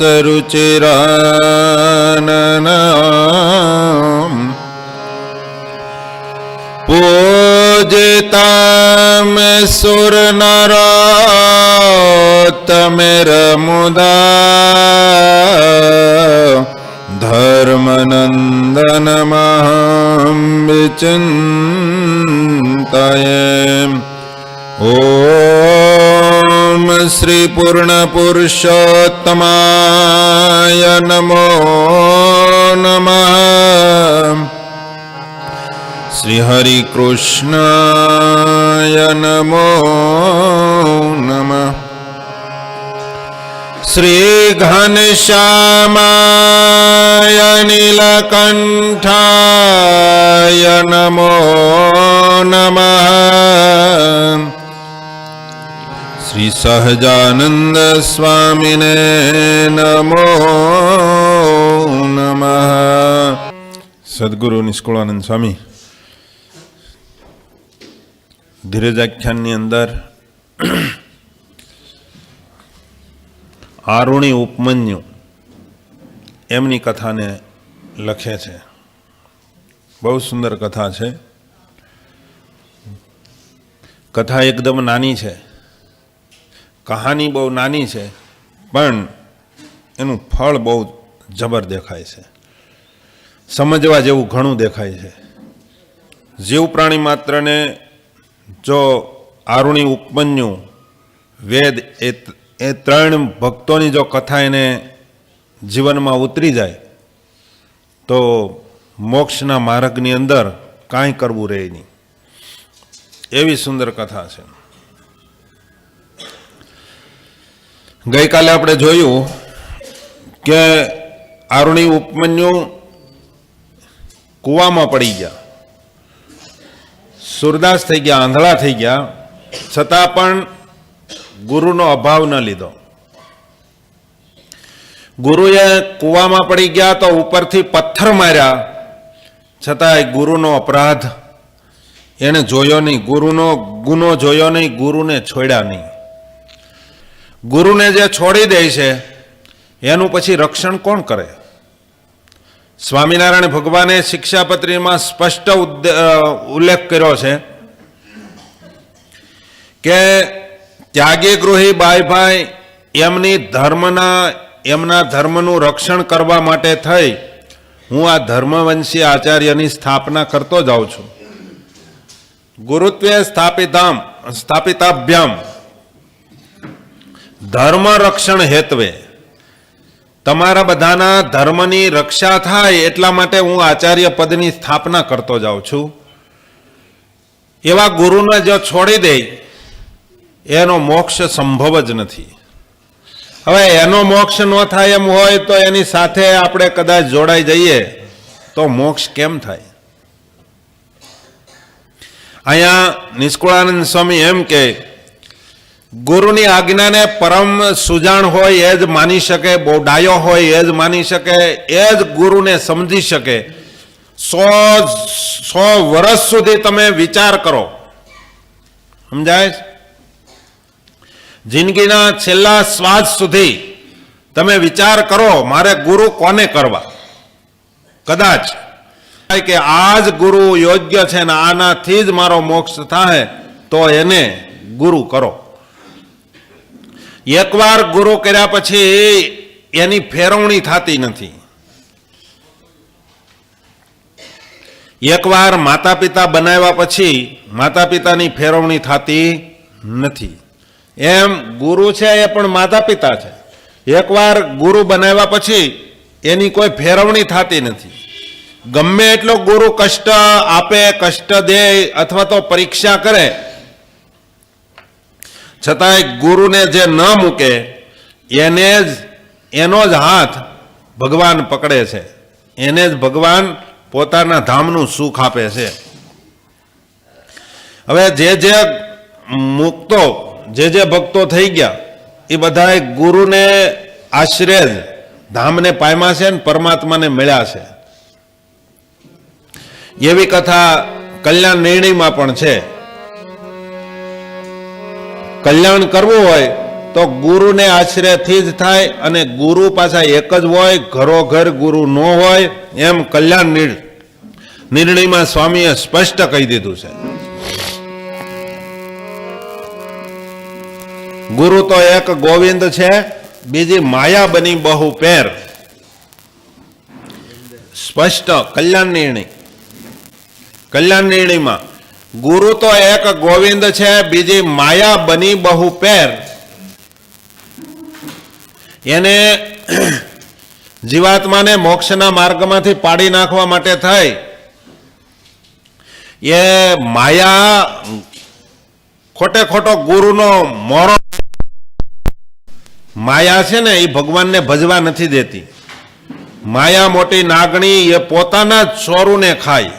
सुरुचिराननाम् पूजितां सुरनरोत्तमैर्मुदा धर्मनन्दनमहं विचिन्तये। ॐ श्री पूर्णपुरुषोत्तमाय नमो नमः। श्री हरि कृष्णाय नमो नमः। श्री घनश्यामाय नीलकंठाय नमो नमः। श्री सहजानंद स्वामिने नमो नमः। सद्गुरु निष्कुलानंद स्वामी ધીરજાખ્યાનની અંદર આરુણી ઉપમન્યુ એમની કથાને લખે છે. બહુ સુંદર કથા છે. કથા એકદમ નાની છે, કહાની બહુ નાની છે, પણ એનું ફળ બહુ જબર દેખાય છે. સમજવા જેવું ઘણું દેખાય છે. જીવ પ્રાણી માત્રને જો આરુણી ઉપમન્યુ વેદ એ ત્રણ ભક્તોની જો કથા એને જીવનમાં ઉતરી જાય તો મોક્ષના માર્ગની અંદર કાંઈ કરવું રહે નહીં. એવી સુંદર કથા છે. ગઈકાલે આપણે જોયું કે આરુણી ઉપમન્યુ કૂવામાં પડી ગયા, સુરદાસ થઈ ગયા, આંધળા થઈ ગયા, છતાં પણ ગુરુનો અભાવ ન લીધો. ગુરુએ કૂવામાં પડી ગયા તો ઉપરથી પથ્થર માર્યા, છતાંય ગુરુનો અપરાધ એને જોયો નહીં, ગુરુનો ગુનો જોયો નહીં, ગુરુને છોડ્યા નહીં. ગુરુને જે છોડી દે છે એનું પછી રક્ષણ કોણ કરે? સ્વામિનારાયણ ભગવાને શિક્ષાપત્રીમાં સ્પષ્ટ ઉલ્લેખ કર્યો છે કે ત્યાગી ગૃહી બાઈભાઈ એમના ધર્મનું રક્ષણ કરવા માટે થઈ હું આ ધર્મવંશી આચાર્યની સ્થાપના કરતો જાઉં છું. ગુરુત્વે સ્થાપિતાભ્યામ ધર્મ રક્ષણ હેતવે, તમારા બધાના ધર્મની રક્ષા થાય એટલા માટે હું આચાર્ય પદની સ્થાપના કરતો જાઉં છું. એવા ગુરુને જો છોડી દે એનો મોક્ષ સંભવ જ નથી. હવે એનો મોક્ષ ન થાય એમ હોય તો એની સાથે આપણે કદાચ જોડાઈ જઈએ તો મોક્ષ કેમ થાય? અહીંયા નિષ્કુળાનંદ સ્વામી એમ કે ગુરુની આજ્ઞાને પરમ સુજાણ હોય એ જ માની શકે, બોડાયો હોય એ જ માની શકે, એ જ ગુરુને સમજી શકે. 100 વર્ષ સુધી તમે વિચાર કરો, સમજાય? જિંદગીના છેલ્લા શ્વાસ સુધી તમે વિચાર કરો મારે ગુરુ કોને કરવા. કદાચ કે આ જ ગુરુ યોગ્ય છે ને આનાથી જ મારો મોક્ષ થાય તો એને ગુરુ કરો. એકવાર ગુરુ કર્યા પછી એની ફેરવણી થતી નથી. એકવાર માતા પિતા બનાવ્યા પછી માતા પિતાની ફેરવણી થતી નથી. એમ ગુરુ છે એ પણ માતા પિતા છે. એકવાર ગુરુ બનાવ્યા પછી એની કોઈ ફેરવણી થતી નથી. ગમે એટલો ગુરુ કષ્ટ આપે, કષ્ટ દે અથવા તો પરીક્ષા કરે, છતાંય ગુરુને જે ન મૂકે એનો જ હાથ ભગવાન પકડે છે, એને જ ભગવાન પોતાના ધામનું સુખ આપે છે. હવે જે મુક્તો જે ભક્તો થઈ ગયા એ બધાએ ગુરુને આશ્રય જ ધામને પામ્યા છે ને પરમાત્માને મળ્યા છે. એવી કથા કલ્યાણ નિર્ણયમાં પણ છે. કલ્યાણ કરવું હોય તો ગુરુને આશ્રયથી જ થાય, અને ગુરુ પાછા એક જ હોય, ઘરોઘર ગુરુ ન હોય, એમ કલ્યાણ નિર્ણયમાં સ્વામીએ સ્પષ્ટ કહી દીધું છે. ગુરુ તો એક ગોવિંદ છે, બીજી માયા બની બહુ પેર. સ્પષ્ટ કલ્યાણ નિર્ણયમાં ગુરુ તો એક ગોવિંદ છે, બીજી માયા બની બહુ પેર. એને જીવાત્માને મોક્ષના માર્ગમાંથી પાડી નાખવા માટે થઈ એ માયા ખોટે ખોટો ગુરુનો મોરો. માયા છે ને એ ભગવાનને ભજવા નથી દેતી. માયા મોટી નાગણી એ પોતાના જ ચોરુને ખાય.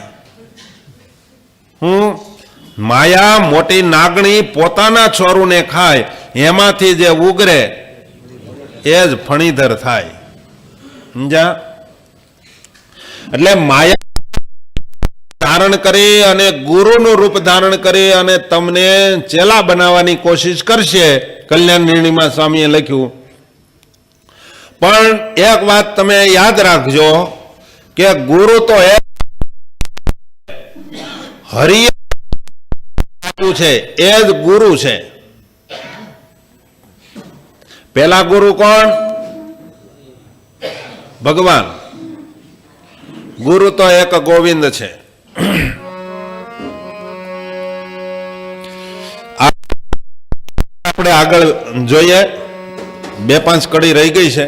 માયા મોટી નાગણી પોતાના ચોરુને ખાય, એમાંથી જે ઉગરે એ જ ફણીધર થાય. સમજા? એટલે માયા ધારણ કરી અને ગુરુનું રૂપ ધારણ કરી અને તમને ચેલા બનાવવાની કોશિશ કરશે. કલ્યાણ નિર્ણયમાં સ્વામીએ લખ્યું. પણ એક વાત તમે યાદ રાખજો કે ગુરુ તો એક હરિ છે, એ જ ગુરુ છે. પેલા ગુરુ કોણ? ભગવાન. ગુરુ તો એક ગોવિંદ છે. આપણે આગળ જોઈએ, 2-5 કડી રહી ગઈ છે,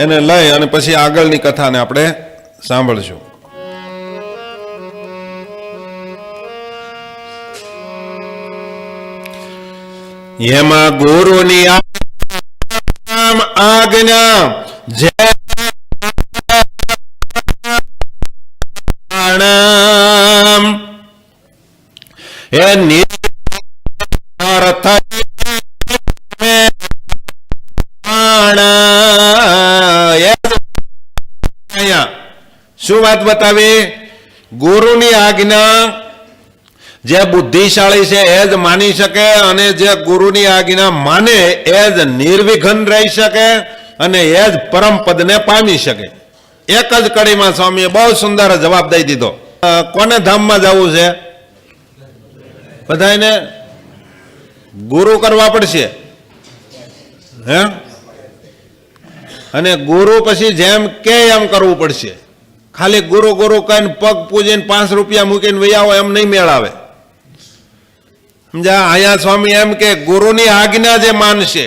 એને લઈ અને પછી આગળની કથાને આપણે સાંભળશું. એમાં ગુરુની આજ્ઞા જે એ શું વાત બતાવી? ગુરુની આજ્ઞા જે બુદ્ધિશાળી છે એ જ માની શકે, અને જે ગુરુની આજ્ઞા માને એ જ નિર્વિઘ્ન રહી શકે અને એ જ પરમ પદને પામી શકે. એક જ કડીમાં સ્વામીએ બહુ સુંદર જવાબ દઈ દીધો. કોને ધામમાં જવું છે? બધાને ગુરુ કરવા પડશે. હે? અને ગુરુ પછી જેમ કે એમ કરવું પડશે. ખાલી ગુરુ ગુરુ કહીને પગ પૂજીને 5 રૂપિયા મૂકીને વૈયાઓ એમ નહીં મેળાવે. સમજા? અહીંયા સ્વામી એમ કે ગુરુની આજ્ઞા જે માનશે,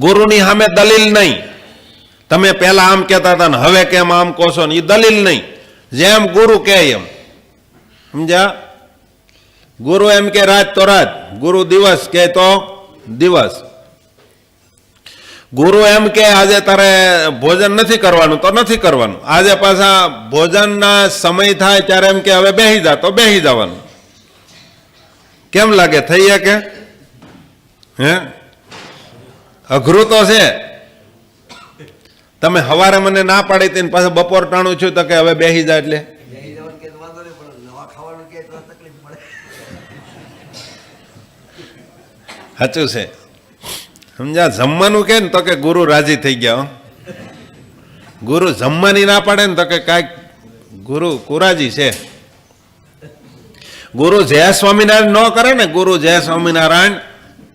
ગુરુની સામે દલીલ નહીં. તમે પહેલા આમ કહેતા હતા ને હવે કેમ આમ કહો છો ને, એ દલીલ નહીં. જેમ ગુરુ કહે એમ. સમજા? ગુરુ એમ કે રાત તો રાત, ગુરુ દિવસ કે તો દિવસ. ગુરુ એમ કે આજે તારે ભોજન નથી કરવાનું તો નથી કરવાનું. આજે પાછા ભોજનના સમય થાય ત્યારે એમ કે હવે બેસી જા તો બેસી જવાનું. કેમ લાગે? થઈ કે હે? અઘરું તો છે. તમે હવારે મને ના પાડી હતી પાછું બપોર ટાણું છું તો કે હવે બેસી જા એટલે સાચું છે. સમજા? જમવાનું કે ને તો કે ગુરુ રાજી થઈ ગયા. ગુરુ જમવાની ના પાડે ને તો કે કાંઈક ગુરુ કુરાજી છે. ગુરુ જય સ્વામિનારાયણ ન કરે ને, ગુરુ જય સ્વામિનારાયણ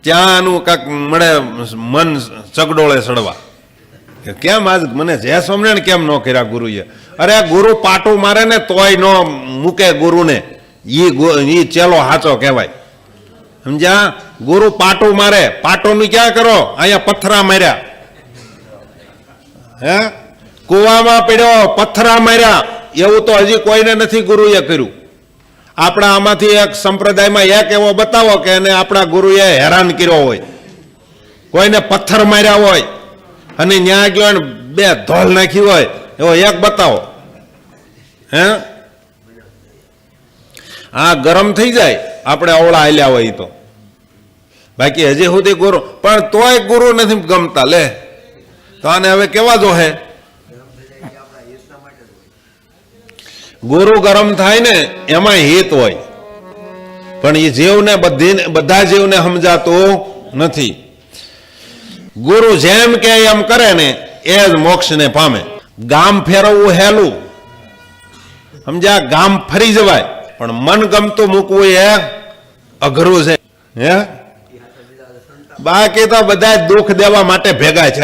ત્યાંનું કાંક મળે મન ચગડોળે ચડવા. કેમ આજ મને જય સ્વામિનારાયણ કેમ ન કર્યા ગુરુએ? અરે ગુરુ પાટું મારે ને તોય ન મૂકે ગુરુને, ઈ ચેલો હાચો કહેવાય. સમજ્યા? ગુરુ પાટું મારે, પાટોનું ક્યાં કરો? અહીંયા પથ્થરા માર્યા. હે? કુવામાં પડ્યો, પથ્થરા માર્યા. એવું તો હજી કોઈને નથી ગુરુએ કર્યું. આપણા આમાંથી એક સંપ્રદાયમાં એક એવો બતાવો કે એને આપણા ગુરુએ હેરાન કર્યો હોય, કોઈને પથ્થર માર્યા હોય અને ન્યા ગયો ને 2 ધોલ નાખી હોય, એવો એક બતાવો. હે? આ ગરમ થઈ જાય આપણે અવળા હાલ્યા હોય તો. બાકી હજી સુધી ગુરુ, પણ તોય ગુરુ નથી ગમતા. લે તો આને હવે કેવા જોહે? ગુરુ ગરમ થાય ને એમાં હિત હોય, પણ એ જીવને બધા જીવને સમજાતું નથી. ગુરુ જેમ કે એમ કરે ને એ જ મોક્ષને પામે. ગામ ફેરવવું હેલું, સમજ્યા, ગામ ફરી જવાય, પણ મન ગમતું મૂકવું એ અઘરું છે. હે, બાકી તો બધા દુઃખ દેવા માટે ભેગા છે,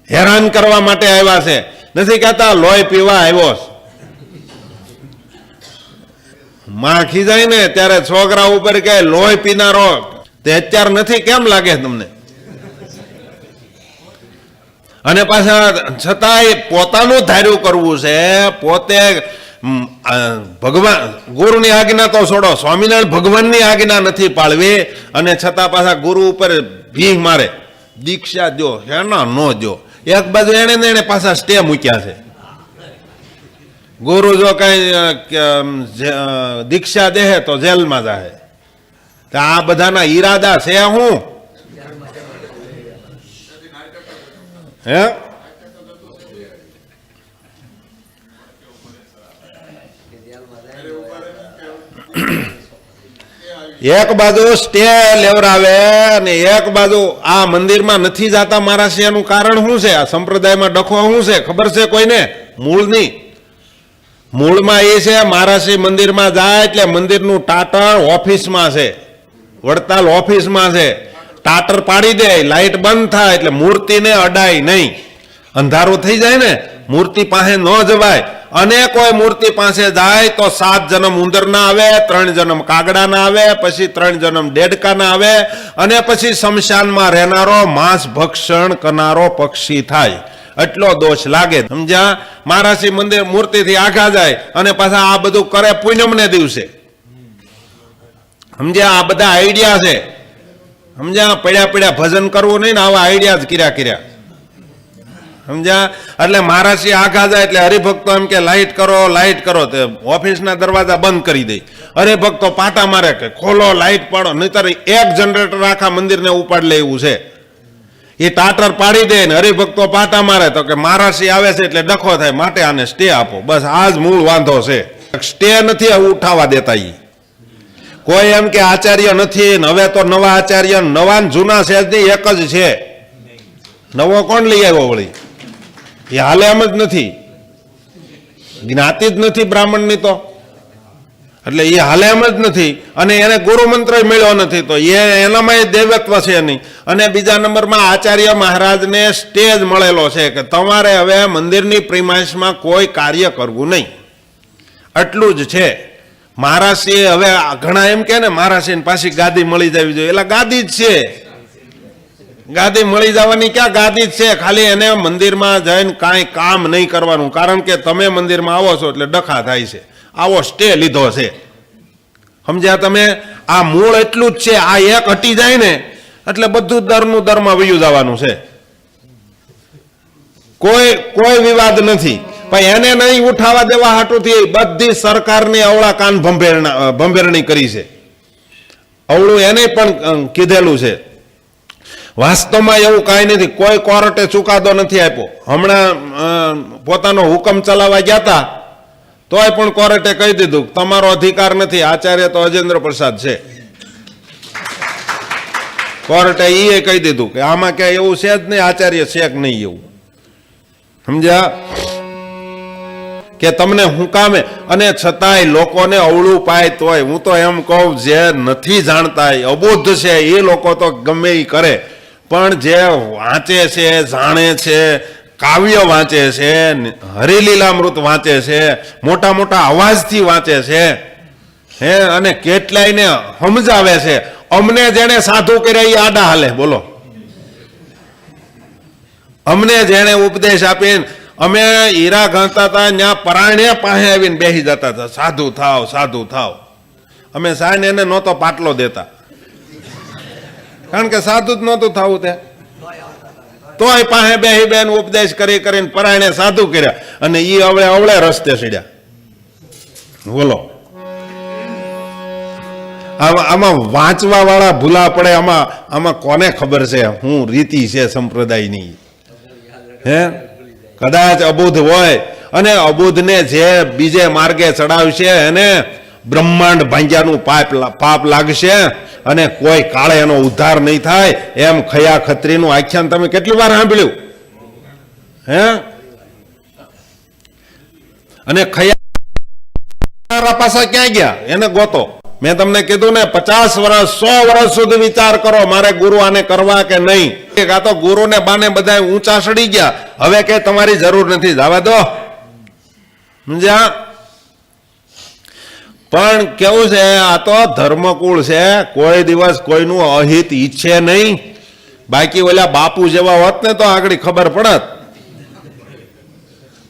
હેરાન કરવા માટે આવ્યા છે. નથી કહેતા લોહી પીવા આવ્યો. માં ખીજાય ને ત્યારે છોકરા ઉપર કે લોહી પીનારો, તે અત્યારે નથી, કેમ લાગે તમને? અને પાછા છતાંય પોતાનું ધાર્યું કરવું છે, પોતે ભગવાન ગુરુની આજ્ઞા તો છોડો, સ્વામિનારાયણ ભગવાનની આજ્ઞા નથી પાળવી, અને છતાં પાછા ગુરુ ઉપર ભીખ મારે, દીક્ષા દો, એના નો દો. એક બાજુ એને ને એને પાછા સ્ટે મૂક્યા છે. ગુરુ જો કઈ દીક્ષા દે તો જેલમાં જાય. આ બધાના ઈરાદા છે હું? હે, એક બાજુ સ્ટે લેવરાવે અને એક બાજુ આ મંદિરમાં નથી જતા મહારાજ, એનું કારણ શું છે? આ સંપ્રદાયમાં ડખો શું છે ખબર છે કોઈને? મૂળની. મૂળમાં એ છે મહારાજ મંદિરમાં જાય એટલે મંદિરનું ટાટર ઓફિસમાં છે, વડતાલ ઓફિસમાં છે. ટાટર પાડી દે, લાઈટ બંધ થાય એટલે મૂર્તિને અડાય નહીં. અંધારું થઈ જાય ને, મૂર્તિ પાસે ન જવાય. અને કોઈ મૂર્તિ પાસે જાય તો 7 જન્મ ઉંદરના આવે, 3 જન્મ કાગડાના આવે, પછી 3 જન્મ દેડકાના આવે, અને પછી શમશાનમાં રહેનારો માંસ ભક્ષણ કરનારો પક્ષી થાય. એટલો દોષ લાગે, સમજ્યા? મહારાજ મંદિર મૂર્તિથી આઘા જાય અને પાછા આ બધું કરે પૂનમને દિવસે. સમજ્યા? આ બધા આઈડિયા છે, સમજ્યા? પડ્યા ભજન કરવું નહીં ને, આવા આઈડિયા જ કર્યા. સમજ્યા? એટલે મહારાજ આઘા જાય એટલે હરિભક્તો એમ કે લાઈટ કરો, તે ઓફિસના દરવાજા બંધ કરી દે. હરિભક્તો પાટા મારે કે ખોલો, લાઈટ પાડો, નહીતર એક જનરેટર આખા મંદિરને ઉપાડ લે એવું છે. એ ટાટર પાડી દે ને હરિભક્તો પાટા મારે તો કે મહારાજ આવે છે એટલે ડખો થાય, માટે આને સ્ટે આપો. બસ આ જ મૂળ વાંધો છે. સ્ટે નથી ઉઠાવા દેતા. કોઈ એમ કે આચાર્ય નથી, હવે તો નવા આચાર્ય, નવા જૂના છે જ એક જ છે. નવો કોણ લઈ આવ્યો વળી? એ હાલે એમ જ નથી, જ્ઞાતિ જ નથી બ્રાહ્મણની તો, એટલે એ હાલે એમ જ નથી. અને એને ગુરુ મંત્ર મળ્યો નથી, તો એનામાં દૈવત્વ છે નહીં. અને બીજા નંબરમાં આચાર્ય મહારાજને સ્ટેજ મળેલો છે કે તમારે હવે મંદિરની પ્રિમાઇસમાં કોઈ કાર્ય કરવું નહીં, આટલું જ છે. મહારાજશ્રીએ હવે ઘણા એમ કે ને મહારાજશ્રીને પાછી ગાદી મળી જવી જોઈએ, એટલે ગાદી જ છે. ગાદી મળી જવાની ક્યાં ગાદી જ છે, ખાલી એને મંદિરમાં જઈને કાંઈ કામ નહીં કરવાનું. કારણ કે તમે મંદિરમાં આવો છો એટલે ડખા થાય છે, આવો સ્ટે લીધો છે. સમજ્યા તમે? આ મૂળ એટલું જ છે. આ એક હટી જાય ને એટલે બધું દરનું દરમાં વયું જવાનું છે. કોઈ વિવાદ નથી, પણ એને નહીં ઉઠાવા દેવા હાટુથી બધી સરકારની અવળા કાન ભંભેરણી કરી છે. અવળું એને પણ કીધેલું છે. વાસ્તવમાં એવું કાંઈ નથી. કોઈ કોર્ટે ચુકાદો નથી આપ્યો. હમણાં પોતાનો હુકમ ચલાવવા ગયા હતા તોય પણ કોર્ટે કહી દીધું તમારો અધિકાર નથી, આચાર્ય તો અજેન્દ્ર પ્રસાદ છે. કોર્ટે એ કહી દીધું કે આમાં ક્યાંય એવું છે જ નહીં, આચાર્ય છે કે નહીં એવું. સમજ્યા? કે તમને હું કામે, અને છતાંય લોકોને અવળું પાય તોય હું તો એમ કહું જે નથી જાણતા અબોધ છે એ લોકો તો ગમે એ કરે, પણ જે વાંચે છે, જાણે છે, કાવ્ય વાંચે છે, હરિલીલામૃત વાંચે છે, મોટા મોટા અવાજથી વાંચે છે, હે, અને કેટલાયને સમજાવે છે. અમને જેને સાધુ કર્યા એ આડા હાલે, બોલો. અમને જેને ઉપદેશ આપીને અમે હીરા ગણતા હતા, ત્યાં પરાણે પાસે આવીને બેસી જતા હતા, સાધુ થાવ, સાધુ થાવ. અમે સાહેબ એને નહોતો પાટલો દેતા, કારણ કે સાધુ જ નહોતું થવું. તે તોય પાસે બેસી બેન ઉપદેશ કરીને પરાણે સાધુ કર્યા, અને એ અવળે રસ્તે સીડ્યા. બોલો, આમાં વાંચવા વાળા ભૂલા પડે. આમાં કોને ખબર છે હું રીતિ છે સંપ્રદાયની? હે, કદાચ અબુધ હોય, અને અબુધને જે બીજે માર્ગે ચડાવશે એને બ્રહ્માંડ ભાંગ્યાનું પાપ લાગશે અને કોઈ કાળે એનો ઉદ્ધાર નહીં થાય, એમ ખયા ખત્રીનું આખ્યાન તમે કેટલી વાર સાંભળ્યું હે? અને ખયા પાછા ક્યાં ગયા એને ગોતો. મેં તમને કીધું ને 50 વર્ષ 100 વર્ષ સુધી વિચાર કરો મારે ગુરુ આને કરવા કે નહીં. આ તો ગુરુને બાને બધા ઊંચા ચડી ગયા, હવે કે તમારી જરૂર નથી, જવા દો. સમજ્યા? પણ કેવું છે, આ તો ધર્મકુળ છે, કોઈ દિવસ કોઈનું અહિત ઈચ્છે નહીં. બાકી ઓલા બાપુ જેવા હોત ને તો આગળ ખબર પડત.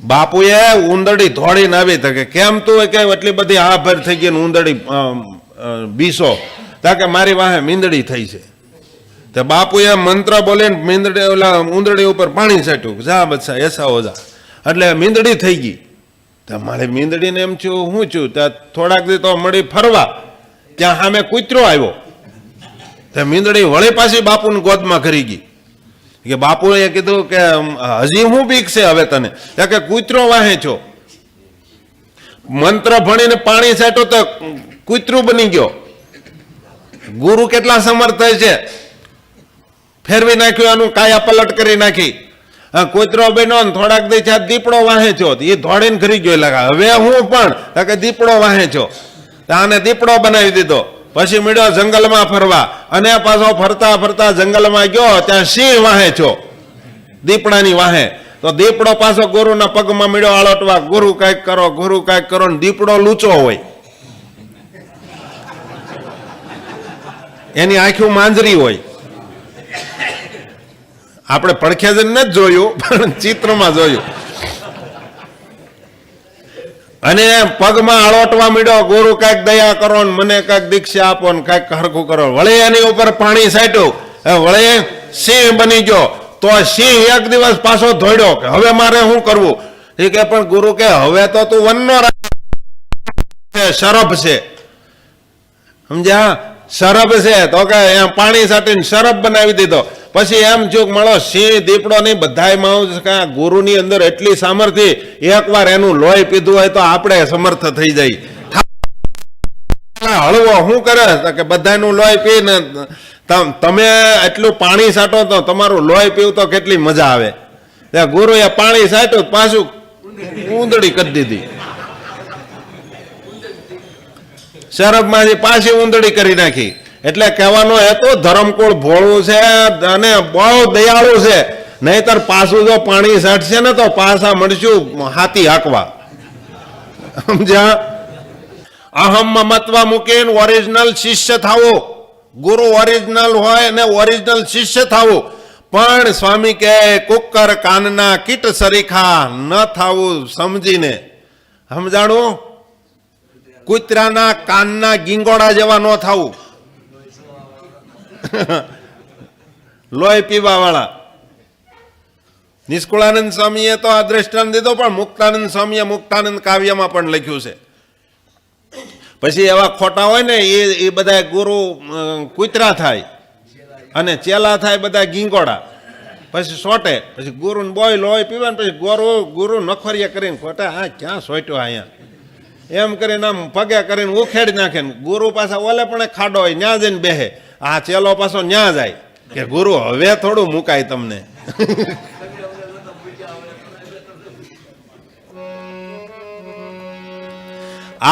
બાપુએ ઉંદરડી ધોડીને આવી કે કેમ તું કે એટલી બધી આભર થઈ ગઈ ઉંદરડી બીસો કે મારી વાહે મીંદડી થઈ છે. તો બાપુએ મંત્ર બોલીને મીંદડી ઓલા ઉંદરડી ઉપર પાણી છાંટ્યું, જા બચ્ચા એસા હો જા, એટલે મીંદડી થઈ ગઈ. તો મારી મીંદડીને એમ થયું હું છું, ત્યાં થોડાક દી તો મળી ફરવા, ત્યાં સામે કૂતરો આવ્યો. તો મીંદડી વળી પાછી બાપુને ગોદમાં કરી ગઈ કે બાપુએ કીધું કે હજી હું બીક છે હવે તને, કે કૂતરો વાહે છો. મંત્ર ભણીને પાણી છાંટ્યો તો કૂતરું બની ગયો. ગુરુ કેટલા સમર્થ થાય છે, ફેરવી નાખ્યું, આનું કાયા પલટ કરી નાખી. કૂતરો બન્યો ને થોડાક દી છે દીપડો વાહે છો, એ ધોડીને ઘરી ગયો. લાગે હવે હું પણ કે દીપડો વાહે છો, આને દીપડો બનાવી દીધો. પછી મળ્યો જંગલમાં ફરવા, અને પાછો ફરતા ફરતા જંગલમાં ગયો, ત્યાં સિંહ વાહે છો, દીપડાની વાહે. તો દીપડો પાછો ગુરુના પગમાં મળ્યો આળોટવા, ગુરુ કાંઈક કરો, ગુરુ કાંઈક કરો. ને દીપડો લૂચો હોય, એની આંખું માંજરી હોય. આપણે પડખે જઈને નથી જોયું, પણ ચિત્રમાં જોયું. અને પગમાં આળોટવા મળ્યો, ગુરુ કાંઈક દયા કરો ને મને કાંઈક દીક્ષા આપો ને કાંઈક હરખું કરો. વળી એની ઉપર પાણી છાંટ્યું, વળી સિંહ બની ગયો. તો સિંહ એક દિવસ પાછો ધોડ્યો કે હવે મારે શું કરવું. એ કે પણ ગુરુ કે હવે તો તું વનનો શરભ છે, સમજ્યા? શરભ છે તો કે એમ પાણી છાંટીને શરભ બનાવી દીધો. પછી એમ જો મળો સિંહ દીપડો નહીં બધાય ગુરુની અંદર એટલી સામર્થ્ય, એકવાર એનું લોહી પીધું હોય તો આપણે સમર્થ થઈ જાય. હળવો શું કરે કે બધાનું લોહી પીને તમે એટલું પાણી છાંટો તો તમારું લોહી પીવું તો કેટલી મજા આવે. ગુરુએ પાણી છાંટ્યું પાછું ઉંદડી કરી દીધી, શરબમાંથી પાછી ઉંદડી કરી નાખી. એટલે કહેવાનો હેતુ ધર્મકુળ ભોળું છે અને બહુ દયાળુ છે, નહીતર પાછું જો પાણી છાંટશે ને તો પાછા મળશું હાથી હાંકવા. સમજ્યા? અહમમાં મતવા મૂકીને ઓરિજિનલ શિષ્ય થવું. ગુરુ ઓરિજિનલ હોય ને ઓરિજિનલ શિષ્ય થવું. પણ સ્વામી કહે કુકર કાનના કીટ સરીખા ન થવું સમજીને. સમજાણું? કૂતરાના કાનના ગીંગોડા જેવા ન થવું. લોહી પીવા વાળા. નિષ્કુળાનંદ સ્વામીએ તો આ દ્રષ્ટાંત દીધો, પણ મુક્તાનંદ સ્વામીએ મુક્તાનંદ કાવ્યમાં પણ લખ્યું છે. પછી એવા ખોટા હોય ને એ બધા ગુરુ કૂતરા થાય અને ચેલા થાય બધા ગીંગોડા. પછી સોટે, પછી ગુરુ બોય લોહી પીવા ને પછી ગુરુ નખોરિયા કરીને ખોટા આ ક્યાં સોટ્યો અહીંયા એમ કરીને આમ પગે કરીને ઉખેડી નાખે. ગુરુ પાછા ઓલે પણ ખાડો હોય ન્યા જઈને બેહે, આ ચેલો પાછો ન્યા જાય કે ગુરુ હવે થોડું મુકાય તમને.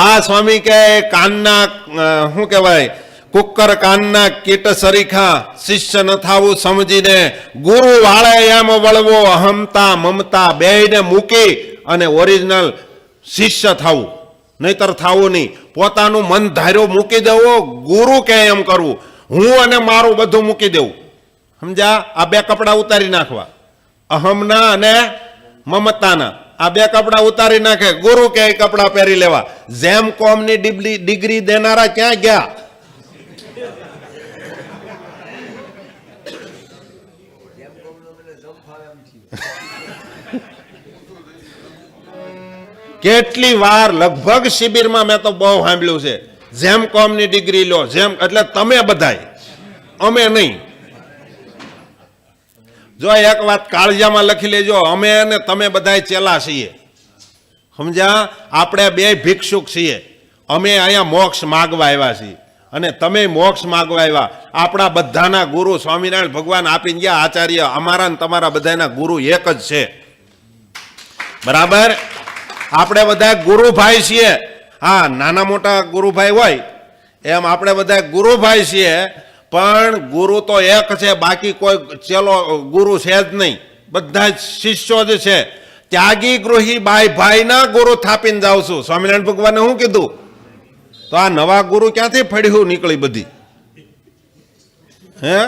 આ સ્વામી કે કાનના શું કહેવાય, કુકર કાનના કીટ સરીખા શિષ્ય ન થાવું સમજીને ગુરુ વાળે એમ વળવો. અહમતા મમતા બેયને મૂકી અને ઓરિજિનલ શિષ્ય થવું, નહીતર થવું નહીં. પોતાનું મન ધાર્યો મૂકી દેવો, ગુરુ કે એમ કરવું. હું અને મારું બધું મૂકી દેવું. સમજ્યા? આ બે કપડા ઉતારી નાખવા, અહમના અને મમતાના. આ બે કપડા ઉતારી નાખે, ગુરુ કે કપડા પહેરી લેવા. જેમ કોમની ડિગ્રી દેનારા ક્યાં ગયા? કેટલી વાર લગભગ શિબિરમાં મેં તો બહુ સાંભળ્યું છે, જેમ કોમની ડિગ્રી લો, જેમ એટલે તમે બધાય, અમે નહીં. જો એક વાત કાળજામાં લખી લેજો, અમે અને તમે બધાય ચેલા છીએ. સમજ્યા? આપણે બે ભિક્ષુક છીએ. અમે અહીંયા મોક્ષ માગવા આવ્યા છીએ અને તમે મોક્ષ માગવા આવ્યા. આપણા બધાના ગુરુ સ્વામિનારાયણ ભગવાન આપીને ગયા આચાર્ય, અમારા ને તમારા બધાના ગુરુ એક જ છે. બરાબર? આપણે બધા ગુરુભાઈ છીએ. હા, નાના મોટા ગુરુભાઈ હોય એમ આપણે બધા ગુરુભાઈ છીએ, પણ ગુરુ તો એક છે, બાકી કોઈ ચેલો ગુરુ છે જ નહીં. બધા જ શિષ્યો જ છે. ત્યાગી ગૃહી ભાઈના ગુરુ થાપીને જાઉં છું. સ્વામિનારાયણ ભગવાને શું કીધું? તો આ નવા ગુરુ ક્યાંથી ફળ્યું નીકળી બધી? હે,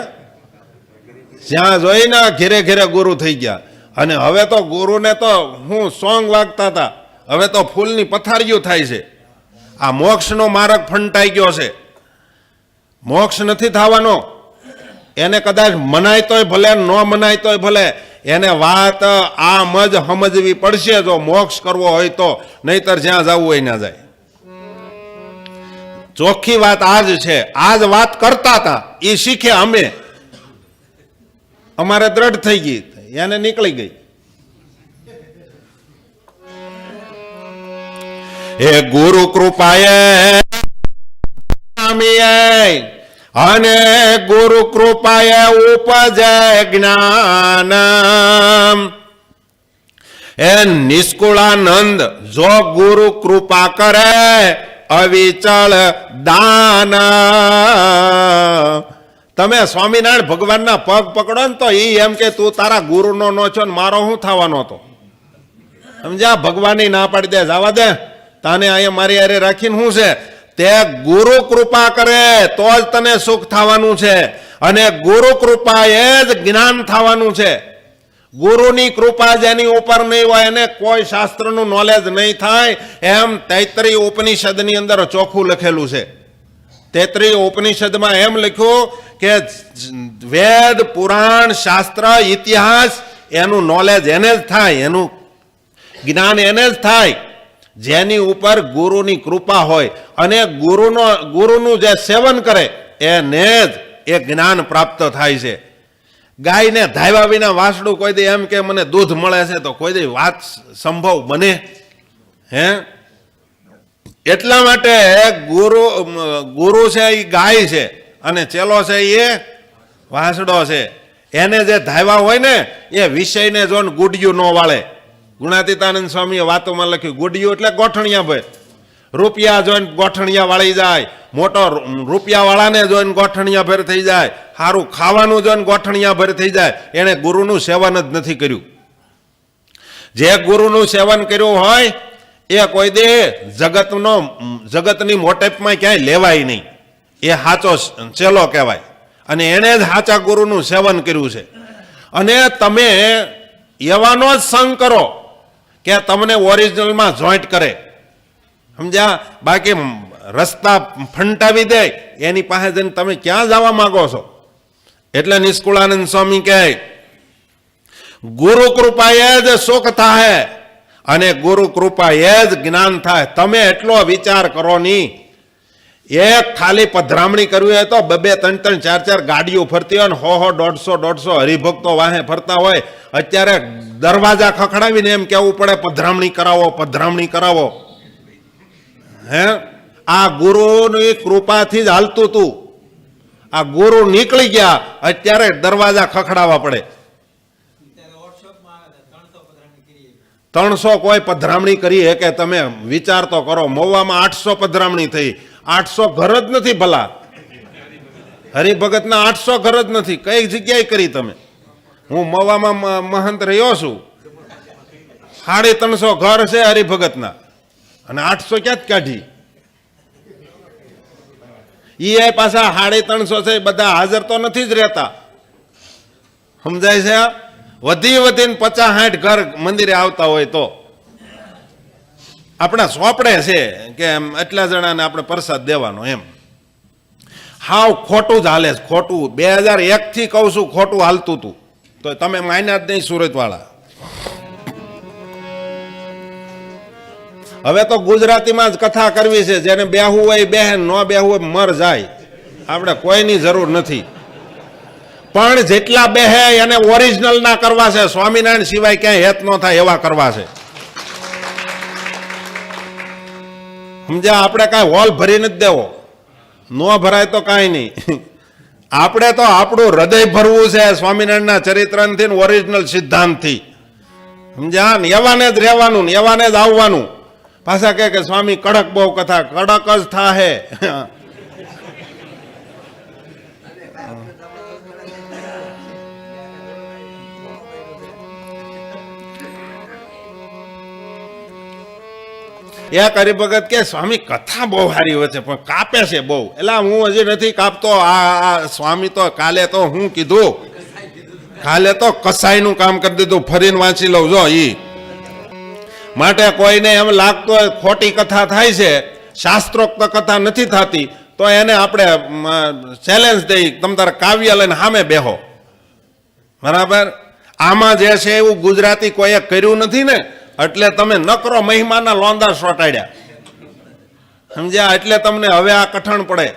જ્યાં જોઈને ઘેરે ઘેરે ગુરુ થઈ ગયા. અને હવે તો ગુરુને તો હું સોંગ વાગતા હતા, હવે તો ફૂલની પથારીઓ થાય છે. આ મોક્ષનો માર્ગ ફંટાઈ ગયો છે. મોક્ષ નથી થવાનો. એને કદાચ મનાય તોય ભલે, ન મનાય તોય ભલે, એને વાત આમ જ સમજવી પડશે જો મોક્ષ કરવો હોય તો, નહીતર જ્યાં જવું હોય ના જાય. ચોખ્ખી વાત આજ છે. આજ વાત કરતા હતા એ શીખે અમે, અમારે દ્રઢ થઈ ગઈ, એને નીકળી ગઈ. હે ગુરુ કૃપાએ અને ગુરુ કૃપાએ ઉપજે જ્ઞાન. એ નિષ્કુળાનંદ જો ગુરુ કૃપા કરે અવિચળ દાન. તમે સ્વામિનારાયણ ભગવાનના પગ પકડો ને તો એ એમ કે તું તારા ગુરુનો નો છો ને મારો શું થવાનો હતો? સમજ્યા? ભગવાનની ના પાડી દે, જવા દે, તને અહીંયા મારી હારે રાખીને શું છે? તે ગુરુ કૃપા કરે તો જ તને સુખ થવાનું છે, અને ગુરુ કૃપા એ જ જ્ઞાન થવાનું છે. ગુરુની કૃપા જેની ઉપર નહીં હોય એને કોઈ શાસ્ત્રનું નોલેજ નહીં થાય. એમ તૈત્રીય ઉપનિષદની અંદર ચોખ્ખું લખેલું છે. તૈત્રીય ઉપનિષદમાં એમ લખ્યું કે વેદ, પુરાણ, શાસ્ત્ર, ઇતિહાસ એનું નોલેજ એને જ થાય, એનું જ્ઞાન એને જ થાય જેની ઉપર ગુરુની કૃપા હોય. અને ગુરુનું જે સેવન કરે એને જ એ જ્ઞાન પ્રાપ્ત થાય છે. ગાયને ધાવ્યા વિના વાસડું કોઈ દે એમ કે મને દૂધ મળે છે તો કોઈ દે વાત સંભવ બને? હે, એટલા માટે ગુરુ છે એ ગાય છે અને ચેલો છે એ વાસડો છે. એને જે ધાવ્યા હોય ને એ વિષયને જોઈને ગુડિયું ન વાળે. ગુણાતીતાનંદ સ્વામીએ વાતોમાં લખ્યું, ગુડિયું એટલે ગોઠણિયા ભાઈ. રૂપિયા જોઈને ગોઠણિયા વાળી જાય, મોટો રૂપિયા વાળાને જોઈને ગોઠણિયા ભેર થઈ જાય, સારું ખાવાનું જોઈને ગોઠણિયા ભેર થઈ જાય. એને ગુરુનું સેવન જ નથી કર્યું. જે ગુરુનું સેવન કર્યું હોય એ કોઈ દે જગતની મોટેપમાં ક્યાંય લેવાય નહીં. એ સાચો ચેલો કહેવાય અને એને જ સાચા ગુરુનું સેવન કર્યું છે. અને તમે એવાનો જ સંગ કરો કે તમને ઓરિજિનલમાં જોઈન્ટ કરે. સમજ્યા? બાકી રસ્તા ફંટાવી દે એની પાસે જઈને તમે ક્યાં જવા માંગો છો? એટલે નિષ્કુળાનંદ સ્વામી કહે ગુરુ કૃપાએ જ સુખ થાય અને ગુરુ કૃપાએ જ જ્ઞાન થાય. તમે એટલો વિચાર કરો નહીં. એક ખાલી પધરામણી કરવી હોય તો 2-2, 3-3, 4-4 ગાડીઓ ફરતી હોય ને 100-100 હરિભક્તો વાહે ફરતા હોય. અત્યારે દરવાજા ખખડાવીને એમ કેવું પડે પધરામણી કરાવો, પધરામણી કરાવો. હે, આ ગુરુની કૃપાથી જ હાલતું તું. આ ગુરુ નીકળી ગયા અત્યારે દરવાજા ખખડાવવા પડે. 300 કોઈ પધરામણી કરી કે તમે વિચાર તો કરો. મહુવામાં 800 પધરામણી થઈ. 800 ઘર જ નથી ભલા. હરિભગતના 800 ઘર જ નથી. કઈ જગ્યાએ કરી તમે? હું મહુવામાં મહંત રહ્યો છું. 350 ઘર છે હરિભગતના અને 800 ક્યાં જ કાઢી? એ પાછા 350 છે, બધા હાજર તો નથી જ રહેતા. સમજાય છે? વધીને 50-60 ઘર મંદિરે આવતા હોય તો આપણા સોંપડે છે કે એટલા જણાને આપણે પ્રસાદ દેવાનો. એમ હાવ ખોટું જ હાલે છે. ખોટું 2001 થી કહું છું ખોટું હાલતું હતું તો તમે માન્યા જ નહીં સુરત વાળા. હવે તો ગુજરાતીમાં જ કથા કરવી છે. જેને બેહવું હોય બેહન, ન બેહવું હોય મર જાય. આપણે કોઈની જરૂર નથી. પણ જેટલા બેહે એને ઓરિજિનલ ના કરવા છે. સ્વામિનારાયણ સિવાય ક્યાંય હેત ન થાય એવા કરવા છે. સમજ્યા? આપણે કાંઈ હોલ ભરી નથી દેવો, ન ભરાય તો કાંઈ નહીં. આપણે તો આપણું હૃદય ભરવું છે સ્વામિનારાયણના ચરિત્રથી, ઓરિજિનલ સિદ્ધાંતથી. સમજ્યા? એવાને જ રહેવાનું, એવાને જ આવવાનું. પાછા કે સ્વામી કડક બહુ કથા, કડક જ થાહે. એક હરિભગત કે સ્વામી કથા બહુ સારી હોય છે પણ કાપે છે બહુ. એટલે હું હજી નથી કાપતો. આ સ્વામી તો કાલે તો હું કીધું, કાલે તો કસાઈનું કામ કરી દીધું. ફરીને વાંચી લઉં જો ઈ. માટે કોઈને એમ લાગતો હોય ખોટી કથા થાય છે, શાસ્ત્રોક્ત કથા નથી થતી, તો એને આપણે ચેલેન્જ દઈ, તમે તારા કાવ્ય લઈને સામે બેહો. બરાબર? આમાં જે છે એવું ગુજરાતી કોઈએ કર્યું નથી ને, એટલે તમે નકરો મહિમાના લોંદા સોટાડ્યા. સમજ્યા? એટલે તમને હવે આ કઠણ પડે.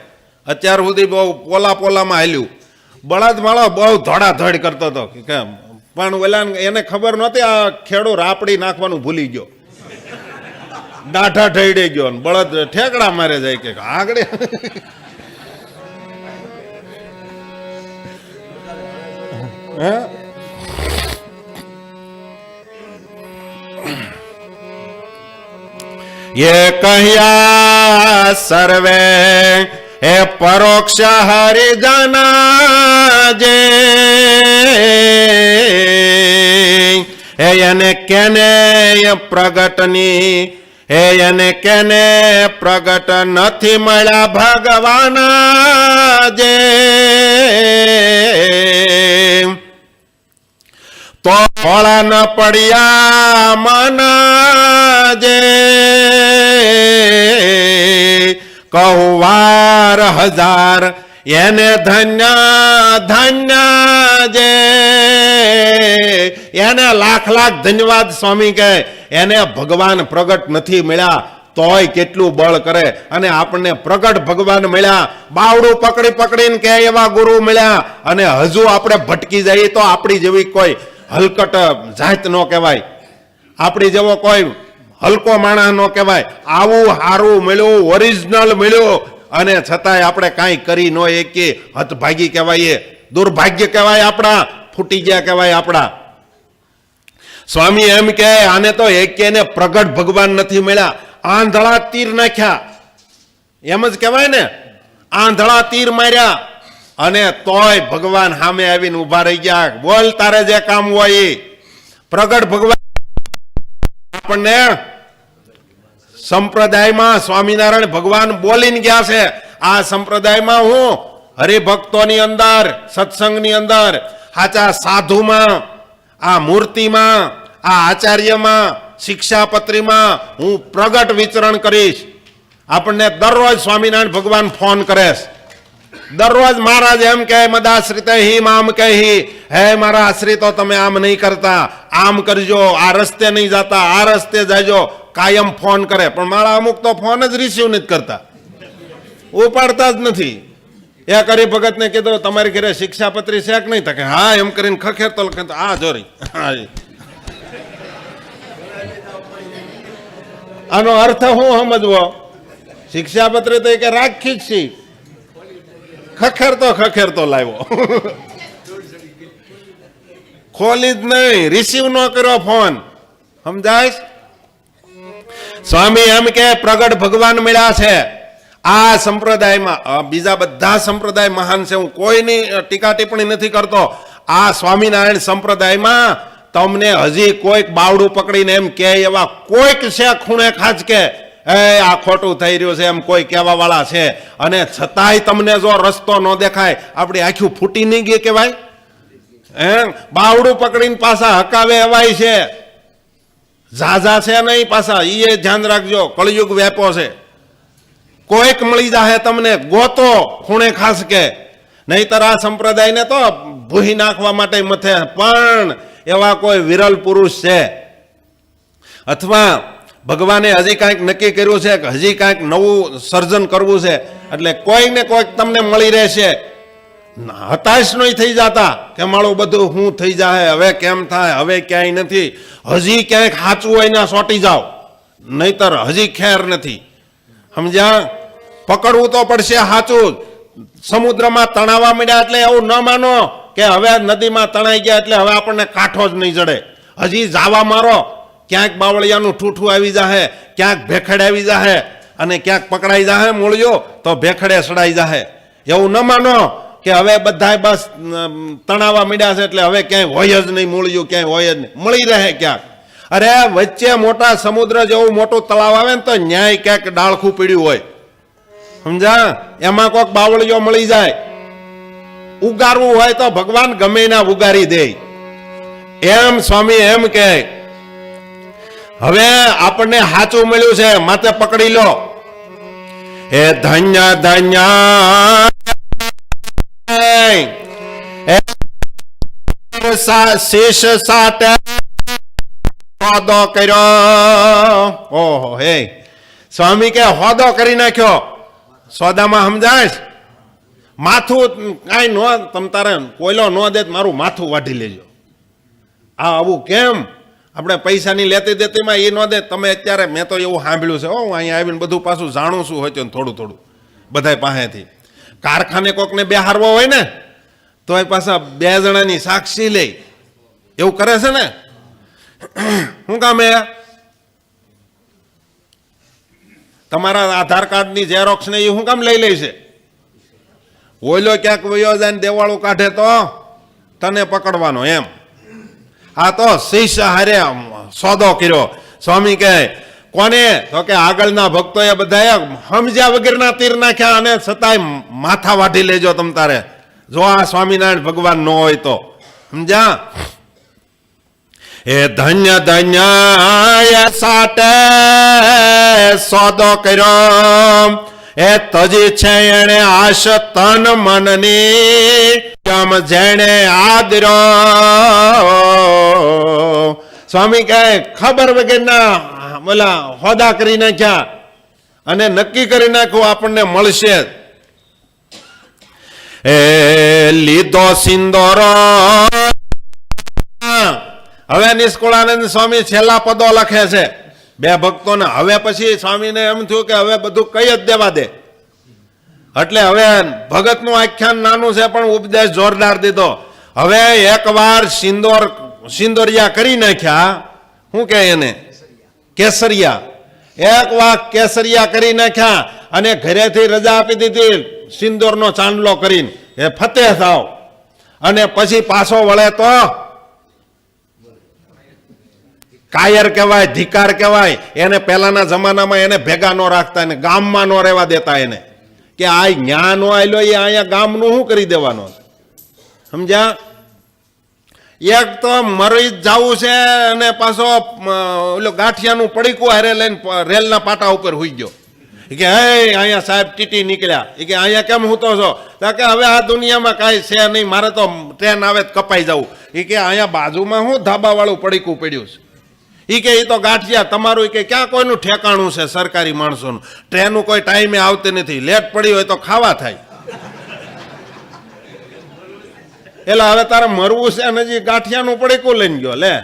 અત્યાર સુધી બહુ પોલામાં હાલ્યું. બળદ માળો બહુ ધડાધડ કરતો હતો, પણ ઓલા એને ખબર નહોતી આ ખેડૂ રાપડી નાખવાનું ભૂલી ગયો, દાઢા ઢળી ગયો, બળદ ઠેકડા મારે જાય કે આગળ. ये कहिया सर्वे हे परोक्ष हरिजना जे हे यने केने प्रगटनी हे यने केने प्रगट નથી મળ્યા ભગવાન જે તો ફળ ન પડ્યા મન જે કહું વાર હજાર એને ધન્ય ધન્ય જે એને લાખ લાખ ધન્યવાદ સ્વામી કહે. એને ભગવાન પ્રગટ નથી મળ્યા તોય કેટલું બળ કરે, અને આપણને પ્રગટ ભગવાન મળ્યા. બાવડું પકડી પકડીને કે એવા ગુરુ મળ્યા, અને હજુ આપણે ભટકી જઈએ તો આપણી જેવી કોઈ હલકટ જાત ન કહેવાય, આપણી જેવો કોઈ હલકો માણસ ન કહેવાય. આવું સારું મળ્યું, ઓરિજિનલ મળ્યું, અને છતાંય આપણે કાંઈ કરી ન શકીએ. હતભાગી કહેવાય, દુર્ભાગ્ય કહેવાય, આપણા ફૂટી ગયા કહેવાય આપણા. સ્વામી એમ કે આને તો એકેને પ્રગટ ભગવાન નથી મળ્યા, આંધળા તીર નાખ્યા, એમ જ કહેવાય ને, આંધળા તીર માર્યા, અને તોય ભગવાન સામે આવીને ઉભા રહી ગયા. બોલ તારે જે કામ હોય એ. પ્રગટ ભગવાન આપણને સંપ્રદાયમાં સ્વામિનારાયણ ભગવાન બોલીને ગયા છે. આ સંપ્રદાયમાં હું હરિભક્તોની અંદર, સત્સંગની અંદર, સાચા સાધુમાં, આ મૂર્તિમાં, આ આચાર્યમાં, શિક્ષાપત્રીમાં હું પ્રગટ વિચરણ કરીશ. આપણને દરરોજ સ્વામિનારાયણ ભગવાન ફોન કરે છે. દરરોજ મહારાજ એમ કહે મદાશ્રિત હિ આમ કહી, હે મારા આશ્રિતો તમે આમ નહીં કરતા, આમ કરજો, આ રસ્તે નહીં જતા, આ રસ્તે જાજો, કાયમ ફોન કરે. પણ મારા અમુક તો ફોન જ રિસીવ નથી કરતા, ઉપાડતા જ નથી. એક હરિભગત ને કીધું તમારી ઘરે શિક્ષાપત્રી છે કે નહીં? તો કે હા, એમ કરીને ખખેરતો આ જોરી. આનો અર્થ હું સમજવો? શિક્ષાપત્રી તો કે રાખી જ છી, ખખેરતો લાવ્યો, ખોલી જ નહીં, રિસીવ ન કર્યો ફોન. સમજાય? સ્વામી એમ કે પ્રગટ ભગવાન મળ્યા છે. આ સંપ્રદાયમાં બીજા બધા સંપ્રદાય મહાન છે, હું કોઈની ટીકા ટિપ્પણી નથી કરતો. આ સ્વામિનારાયણ સંપ્રદાયમાં તમને હજી કોઈક બાવડું પકડીને એમ કે એવા કોઈક છે ખૂણે ખાચ કે આ ખોટું થઈ રહ્યું છે એમ કોઈ કહેવા વાળા છે, અને છતાંય તમને જો રસ્તો ન દેખાય, આપણી આખું ફૂટી નહીં ગઈ કહેવાય. બાવડું પકડીને પાછા હકાવે એવાય છે, ઝાઝા છે નહીં પાછા. એ ધ્યાન રાખજો, કળિયુગ વ્યાપો છે. કોઈક મળી જાહે તમને, ગોતો ખૂણે ખાસ કે, નહીતર આ સંપ્રદાયને તો ભૂહી નાખવા માટે મથે. પણ એવા કોઈ વિરલ પુરુષ છે, અથવા ભગવાને હજી કાંઈક નક્કી કર્યું છે કે હજી કાંઈક નવું સર્જન કરવું છે, એટલે કોઈક ને કોઈક તમને મળી રહેશે. હતાશ નહીં થઈ જતા કે મારું બધું શું થઈ જાય, હવે કેમ થાય, હવે ક્યાંય નથી. હજી ક્યાંક સાચું હોય ને સોટી જાઓ, નહીતર હજી ખેર નથી. સમજ્યા? પકડવું તો પડશે સાચું. સમુદ્રમાં તણાવા મળ્યા એટલે એવું ન માનો કે હવે નદીમાં તણાઈ ગયા એટલે હવે આપણને કાંઠો જ નહીં જડે. હજી જાવા મારો, ક્યાંક બાવળિયાનું ઠૂઠું આવી જાહે, ક્યાંક ભેખડ આવી જાહે, અને ક્યાંક પકડાઈ જાહે મૂળિયો તો ભેખડે સડાઈ જાહે. એવું ન માનો કે હવે બધાય બસ તણાવા મળ્યા છે એટલે હવે ક્યાંય હોય જ નહીં મૂળિયું, ક્યાંય હોય જ નહીં, મળી રહે ક્યાંક. અરે વચ્ચે મોટા સમુદ્ર જેવું મોટું તળાવ આવે ને તો ન્યાય ક્યાંક ડાળખું પીડ્યું હોય, સમજા? એમાં કોઈક બાવળીઓ મળી જાય. ઉગારવું હોય તો ભગવાન ગમે ના ઉગારી દે. એમ સ્વામી એમ કે હવે આપણને સાચું મળ્યું છે માતે પકડી લો. એ ધન્ય ધન્ય શેષ સાટે હોદો કર્યો. ઓહો હે સ્વામી કે હોદો કરી નાખ્યો. સોદામાં સમજાય? માથું કાંઈ નો તમ તારે કોયલો ન દે મારું માથું વાઢી લેજો. આ આવું કેમ? આપણે પૈસાની લેતી દેતીમાં એ ન દે. તમે અત્યારે મેં તો એવું સાંભળ્યું છે, હું અહીંયા આવીને બધું પાછું જાણું છું હોય થોડું થોડું બધાય પાસેથી. કારખાને કોકને બેહારવો હોય ને તો એ પાછા 2 જણાની સાક્ષી લે, એવું કરે છે ને. શું કામ? એ તમારા આધાર કાર્ડની ઝેરોક્સ ને એ શું કામ લઈ લે છે? ઓઈલો ક્યાંક વયો જાય ને દેવાળું કાઢે તો તને પકડવાનો એમ. આ તો શિષ્ય હારે સોદો કર્યો. સ્વામી કહે કોને? તો કે આગળના ભક્તોએ બધાએ સમજ્યા વગરના તીર નાખ્યા અને છતાંય માથા વાઢી લેજો તમ તારે, જો આ સ્વામિનારાયણ ભગવાન ન હોય તો. સમજ્યા? એ ધન્ય ધન્ય સાટે સોદો કર્યો. એ તજી છે એને આશ તન મનની, કેમ જેણે આદર્યો. સ્વામી કહે ખબર વગરના બોલા હોદા કરી નાખ્યા અને નક્કી કરી નાખ્યું આપણને મળશે. એ લીધો સિંદોરો. હવે નિષ્કુળાનંદ સ્વામી છેલ્લા પદો લખે છે 2 ભક્તોને. હવે પછી સ્વામીને એમ થયું કે હવે બધું કઈ જ દેવા દે. એટલે હવે ભગતનું આખ્યાન નાનું છે પણ ઉપદેશ જોરદાર દીધો. હવે એકવાર સિંદોરિયા કરી નાખ્યા. શું કે એને? કેસરિયા. એક વાર કેસરિયા કરી નાખ્યા અને ઘરેથી રજા આપી દીધી સિંદોરનો ચાંદલો કરીને, એ ફતેહ થાવ. અને પછી પાછો વળે તો કાયર કહેવાય, ધિકાર કહેવાય. એને પહેલાના જમાનામાં એને ભેગા ન રાખતા, એને ગામમાં ન રહેવા દેતા. એને કે આ ન્યા નો આયલો એ અહીંયા ગામનું શું કરી દેવાનો? સમજ્યા? એક તો મરી જ જવું છે અને પાછો ઓલો ગાંઠિયાનું પડીકું હારે લઈને રેલના પાટા ઉપર હુઈ ગયો કે હે અહીંયા સાહેબ ટીટી નીકળ્યા. એ કે અહીંયા કેમ હૂતો છો? તો કે હવે આ દુનિયામાં કાંઈ છે નહીં, મારે તો ટ્રેન આવે તો કપાઈ જવું. એ કે અહીંયા બાજુમાં શું ધાબાવાળું પડીકું પડ્યું છે? એ કે એ તો ગાંઠિયા તમારું. કે ક્યાં કોઈનું ઠેકાણું છે સરકારી માણસોનું? ટ્રેનું કોઈ ટાઈમે આવતી નથી, લેટ પડી હોય તો ખાવા થાય. એટલે હવે તારે મરવું છે અને હજી ગાંઠિયાનું પડીકું લઈને ગયો લે.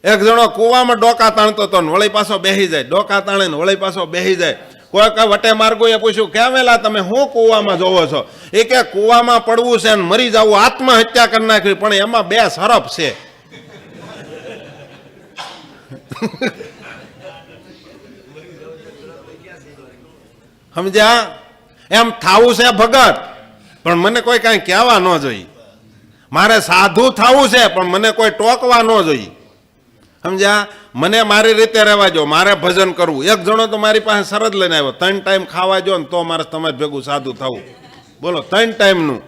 એક જણો કુવામાં ડોકા તાણતો હતો ને વળી પાછો બેસી જાય, ડોકા તાણે ને વળી પાછો બેસી જાય. કોઈ વટે માર્ગો એ પૂછ્યું કેમ વેલા તમે શું કુવામાં જોવો છો? એ કે કુવામાં પડવું છે ને મરી જવું, આત્મહત્યા કરી નાખવી, પણ એમાં 2 સરફ છે. સમજ્યા? એમ થાવું છે ભગત, પણ મને કોઈ કાંઈ કહેવા ન જોઈએ. મારે સાધુ થવું છે પણ મને કોઈ ટોકવા ન જોઈએ. સમજ્યા? મને મારી રીતે રહેવા જો, મારે ભજન કરવું. એક જણો તો મારી પાસે શરત લઈને આવ્યો, 3 ટાઈમ ખાવા જો ને તો મારે તમારે ભેગું સાધુ થવું. બોલો 3 ટાઈમનું.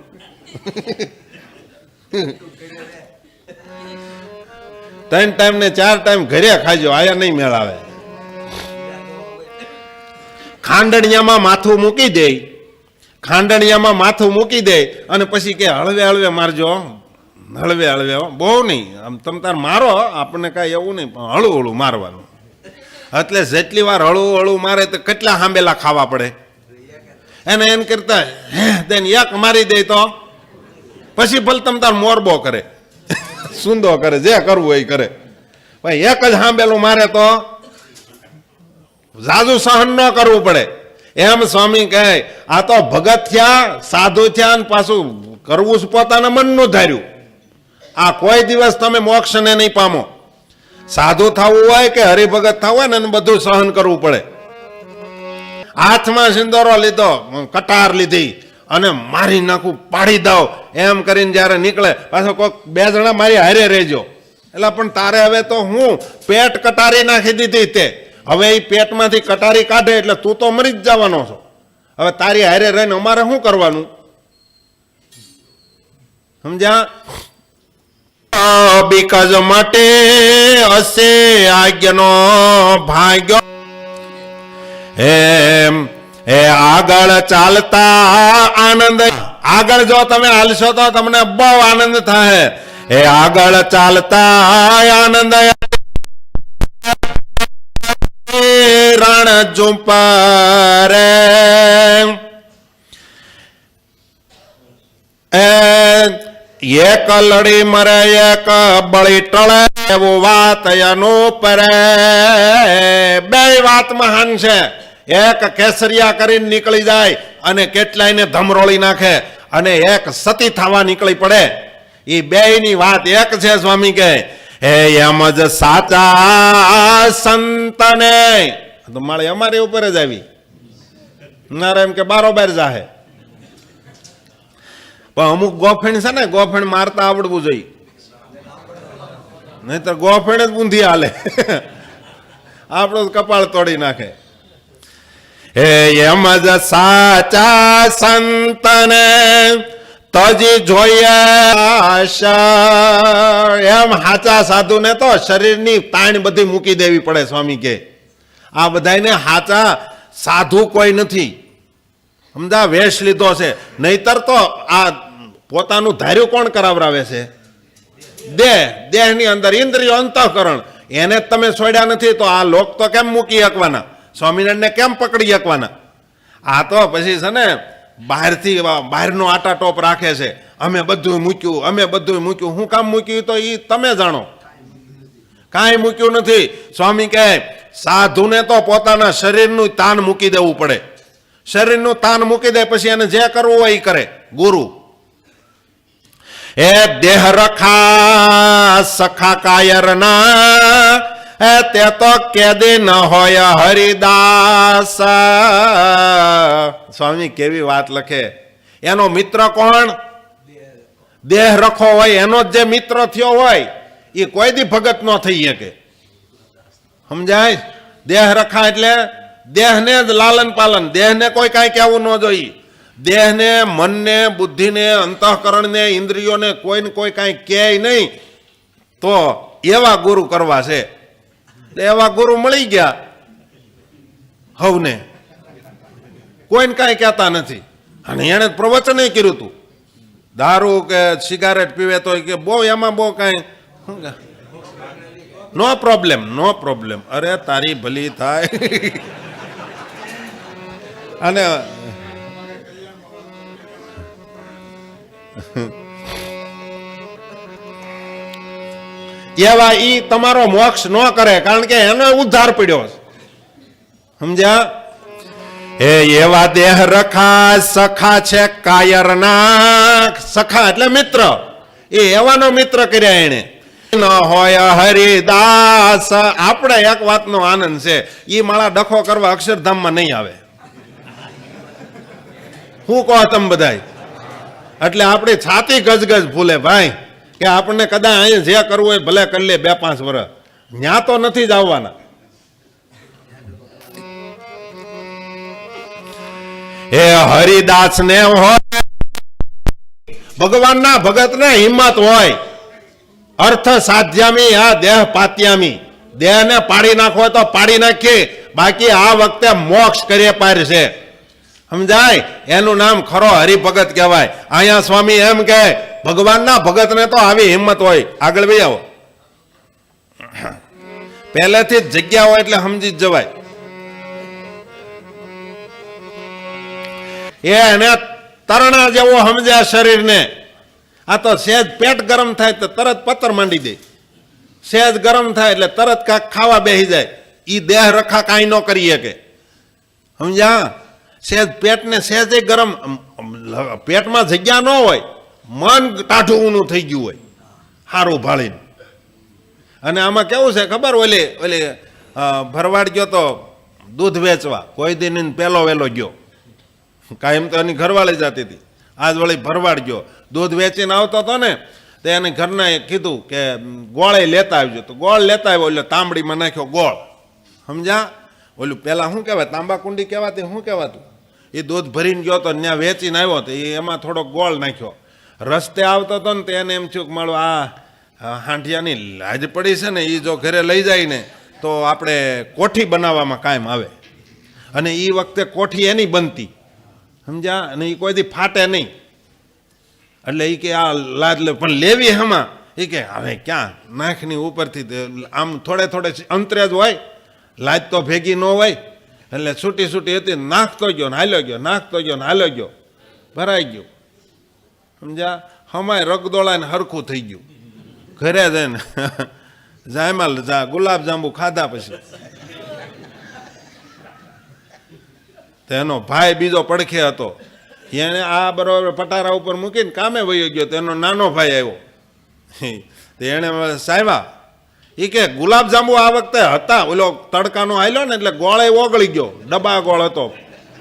3 ટાઈમ ને 4 ટાઈમ ઘરે ખાજો, આયા નહીં મેળ આવે. ખાંડણિયામાં માથું મૂકી દે, ખાંડણિયામાં માથું મૂકી દે અને પછી કે હળવે હળવે મારજો, હળવે હળવે, બહુ નહીં. આમ તમ તાર મારો, આપણને કાંઈ એવું નહીં, પણ હળવું હળવું મારવાનું. એટલે જેટલી વાર હળવું હળવું મારે તો કેટલા હાંબેલા ખાવા પડે એને. એમ કરતા દેન એક મારી દે તો પછી ભલે તમ તાર મોરબો કરે, સુંદો કરે, જે કરવું એ કરે. ભાઈ એક જ હાંબેલું મારે તો ઝાઝુ સહન ન કરવું પડે. એમ સ્વામી કહે આ તો ભગત થયા, સાધુ થયા, ને પાછું કરવું જ પોતાના મનનું ધાર્યું. આ કોઈ દિવસ તમે મોક્ષને નહીં પામો. સાધુ થવું હોય કે હરિભગત થવું હોય ને એને બધું સહન કરવું પડે. હાથમાં સિંદોરો લીધો, કટાર લીધી અને મારી નાખું, પાડી દઉં એમ કરીને જયારે નીકળે પાછો કોઈક બે જણા મારી હારે રહેજો. એટલે પણ તારે હવે તો હું પેટ કટારી નાખી દીધી તે, હવે એ પેટમાંથી કટારી કાઢે એટલે તું તો મરી જ જવાનો છો. હવે તારી હારે રહીને અમારે શું કરવાનું? સમજ્યા? બીકજ માટે હશે આજ્ઞનો ભાગ્યો. એમ એ આગળ ચાલતા આનંદ, આગળ જો તમે હાલશો તો તમને બહુ આનંદ થાય. એ આગળ ચાલતા આનંદ રણ ઝુંપર એક લડી મરે એક બળી ટળે એવું વાત એનું પરે. બે વાત મહાન છે. એક કેસરિયા કરીને નીકળી જાય અને કેટલાયને ધમરોળી નાખે, અને એક સતી થવા નીકળી પડે. એ બેયની વાત એક છે. સ્વામી કહે હે એમ જ સાચા સંતને તો મારે અમારી ઉપર જ આવી નારે એમ કે બારોબાર જાહે. પણ અમુક ગોફેણ છે ને, ગોફેણ મારતા આવડવું જોઈએ, નહીતર ગોફેણ જ ઊંધી હાલે, આપણું કપાળ તોડી નાખે. હે એમ જ સાચા સંતને તજી જોઈએ એમ હાચા સાધુને તો શરીરની તાણ બધી મૂકી દેવી પડે. સ્વામી કે આ બધાને હાચા સાધુ કોઈ નથી. સમજા? વેશ લીધો છે, નહીતર તો આ પોતાનું ધાર્યું કોણ કરાવરાવે છે? દેહની અંદર ઇન્દ્રિયો, અંતઃકરણ, એને જ તમે છોડ્યા નથી તો આ લોક તો કેમ મૂકી શકવાના? સ્વામિનારાયણને કેમ પકડી શકવાના? આ તો પછી છે ને બહારથી બહારનો આટા ટોપ રાખે છે. અમે બધું મૂક્યું, અમે બધું મૂક્યું. હું કામ મૂક્યું તો એ તમે જાણો. કાંઈ મૂક્યું નથી. સ્વામી કહે સાધુને તો પોતાના શરીરનું તાન મૂકી દેવું પડે. શરીરનું તાન મૂકી દે પછી એને જે કરવું હોય એ કરે. ગુરુ એ દેહ રખા સખા કાયરના તે તો કેદી ન હોય હરિદાસ. સ્વામી કેવી વાત લખે. એનો મિત્ર કોણ? દેહ રખો હોય એનો જ જે મિત્ર થયો હોય એ કોઈ દી ભગત ન થઈ શકે. સમજાય? દેહ રખા એટલે દેહને જ લાલન પાલન, દેહને કોઈ કાંઈ કહેવું ન જોઈએ. દેહને, મનને, બુદ્ધિને, અંતઃકરણને, ઇન્દ્રિયોને કોઈને કોઈ કાંઈ કહે નહીં. તો એવા ગુરુ કરવા છે. એવા ગુરુ મળી ગયા હવને, કોઈને કાંઈ કહેતા નથી. અને એને પ્રવચન કર્યું હતું. દારૂ કે સિગારેટ પીવે તો કે બહુ એમાં બહુ કાંઈ નો પ્રોબ્લેમ, નો પ્રોબ્લેમ. અરે તારી ભલી થાય. અને એવા ઈ તમારો મોક્ષ ન કરે, કારણ કે એનો ઉદ્ધાર પડ્યો. સમજ્યા? હે એવા દેહ રખા સખા છે કાયરના. સખા એટલે મિત્ર. એ એવાનો મિત્ર કર્યા એને. ન હોય હરિદાસ. આપણે એક વાતનો આનંદ છે, ઈ માળા ડખો કરવા અક્ષરધામમાં નહીં આવે. શું કહો તમે બધાય? એટલે આપણી છાતી ગજગજ ફૂલે ભાઈ, કે આપણને કદાચ અહીંયા જે કરવું હોય ભલે કરી લે 2-5 વર્ષ, ન્યા તો નથી જ આવવાના. એ હરિદાસ ને હોય, ભગવાનના ભગત ને હિંમત હોય. અર્થ સાધ્યામી આ દેહ પાત્યામી. દેહને પાડી નાખવો તો પાડી નાખીએ, બાકી આ વખતે મોક્ષ કરીએ પાર છે. સમજાય? એનું નામ ખરો હરિભગત કહેવાય. અહીંયા સ્વામી એમ કહે ભગવાનના ભગતને તો આવી હિંમત હોય. આગળ ભાઈ આવો. પહેલેથી જ જગ્યા હોય એટલે સમજી જ જવાય. એને તરણા જેવો સમજ્યા શરીરને. આ તો સહેજ પેટ ગરમ થાય તો તરત પત્તર માંડી દે. સહેજ ગરમ થાય એટલે તરત કાંક ખાવા બેસી જાય. એ દેહ રખા કાંઈ ન કરી શકે. સમજ્યા? સહેજ પેટને સહેજે ગરમ, પેટમાં જગ્યા ન હોય, મન ટાઢું ઊનું થઈ ગયું હોય સારું ભાળીને. અને આમાં કેવું છે ખબર, ઓલે ભરવાડ ગયો તો દૂધ વેચવા, કોઈ દિન પહેલો વહેલો ગયો, કાયમ તો એની ઘરવાળી જતી હતી, આજ વળી ભરવાડ ગયો, દૂધ વેચીને આવતો હતો ને, તો એને ઘરના કીધું કે ગોળે લેતા આવજો, તો ગોળ લેતા આવ્યો, એટલે તાંબડીમાં નાખ્યો ગોળ. સમજ્યા? ઓલું પહેલાં શું કહેવાય, તાંબા કુંડી કહેવાતી, શું કહેવાતું, એ દૂધ ભરીને ગયો તો ત્યાં વેચીને આવ્યો તો એમાં થોડોક ગોળ નાખ્યો. રસ્તે આવતો હતો ને તો એને એમ થયું કે મારું આ હાંઠિયાની લાજ પડી છે ને, એ જો ઘરે લઈ જાય ને તો આપણે કોઠી બનાવવામાં કાયમ આવે. અને એ વખતે કોઠી એની બનતી. સમજ્યા? અને એ કોઈ દી ફાટે નહીં. એટલે એ કે આ લાજ લે, પણ લેવી હમાં એ કે હવે ક્યાં નાખની ઉપરથી આમ થોડે અંતરે જ હોય, લાજ તો ભેગી ન હોય, એટલે છૂટી હતી, નાખતો ગયો ને હાલ્યો ગયો, નાખતો ગયો ને હાલ્યો ગયો, ભરાઈ ગયું. સમજ્યા? હમાય રગદોળાને હરખું થઈ ગયું. ઘરે જઈને જાયમાલ ગુલાબ જાંબુ ખાધા પછી તેનો ભાઈ બીજો પડખે હતો, એને આ બરોબર પટારા ઉપર મૂકીને કામે વયો ગયો, તેનો નાનો ભાઈ આવ્યો, તે એને સાહેબા એ કે ગુલાબ જાંબુ આ વખતે હતા, ઓલો તડકાનો હાલ્યો ને એટલે ગોળે ઓગળી ગયો, ડબ્બા ગોળ હતો.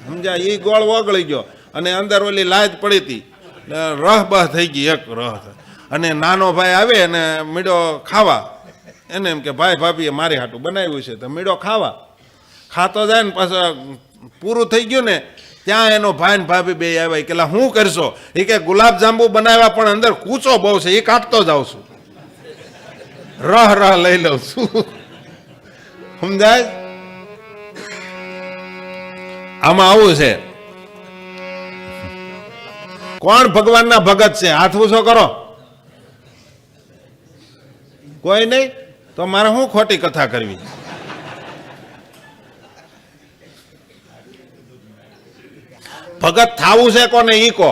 સમજ્યા? એ ગોળ ઓગળી ગયો અને અંદર ઓલી લાજ પડી હતી, રહ બહ થઈ ગઈ એક રહ. અને નાનો ભાઈ આવે અને મીડો ખાવા, એને એમ કે ભાઈ ભાભીએ મારી હાટું બનાવ્યું છે, તો મીડો ખાવા. ખાતો જાય ને પાછા પૂરું થઈ ગયું ને ત્યાં એનો ભાઈ ને ભાભી બે આવ્યા, કે શું કરશો? એ કે ગુલાબ જાંબુ બનાવ્યા પણ અંદર કૂચો બહુ છે, એ કાઢતો જાઉં છું, રહ લઈ લઉં છું. સમજાય? આમાં આવું છે. કોણ ભગવાનના ભગત છે? હાથ ઊંચો કરો. કોઈ નહીં? તો મારે શું ખોટી કથા કરવી? ભગત થાવું છે કોને ઈ કો?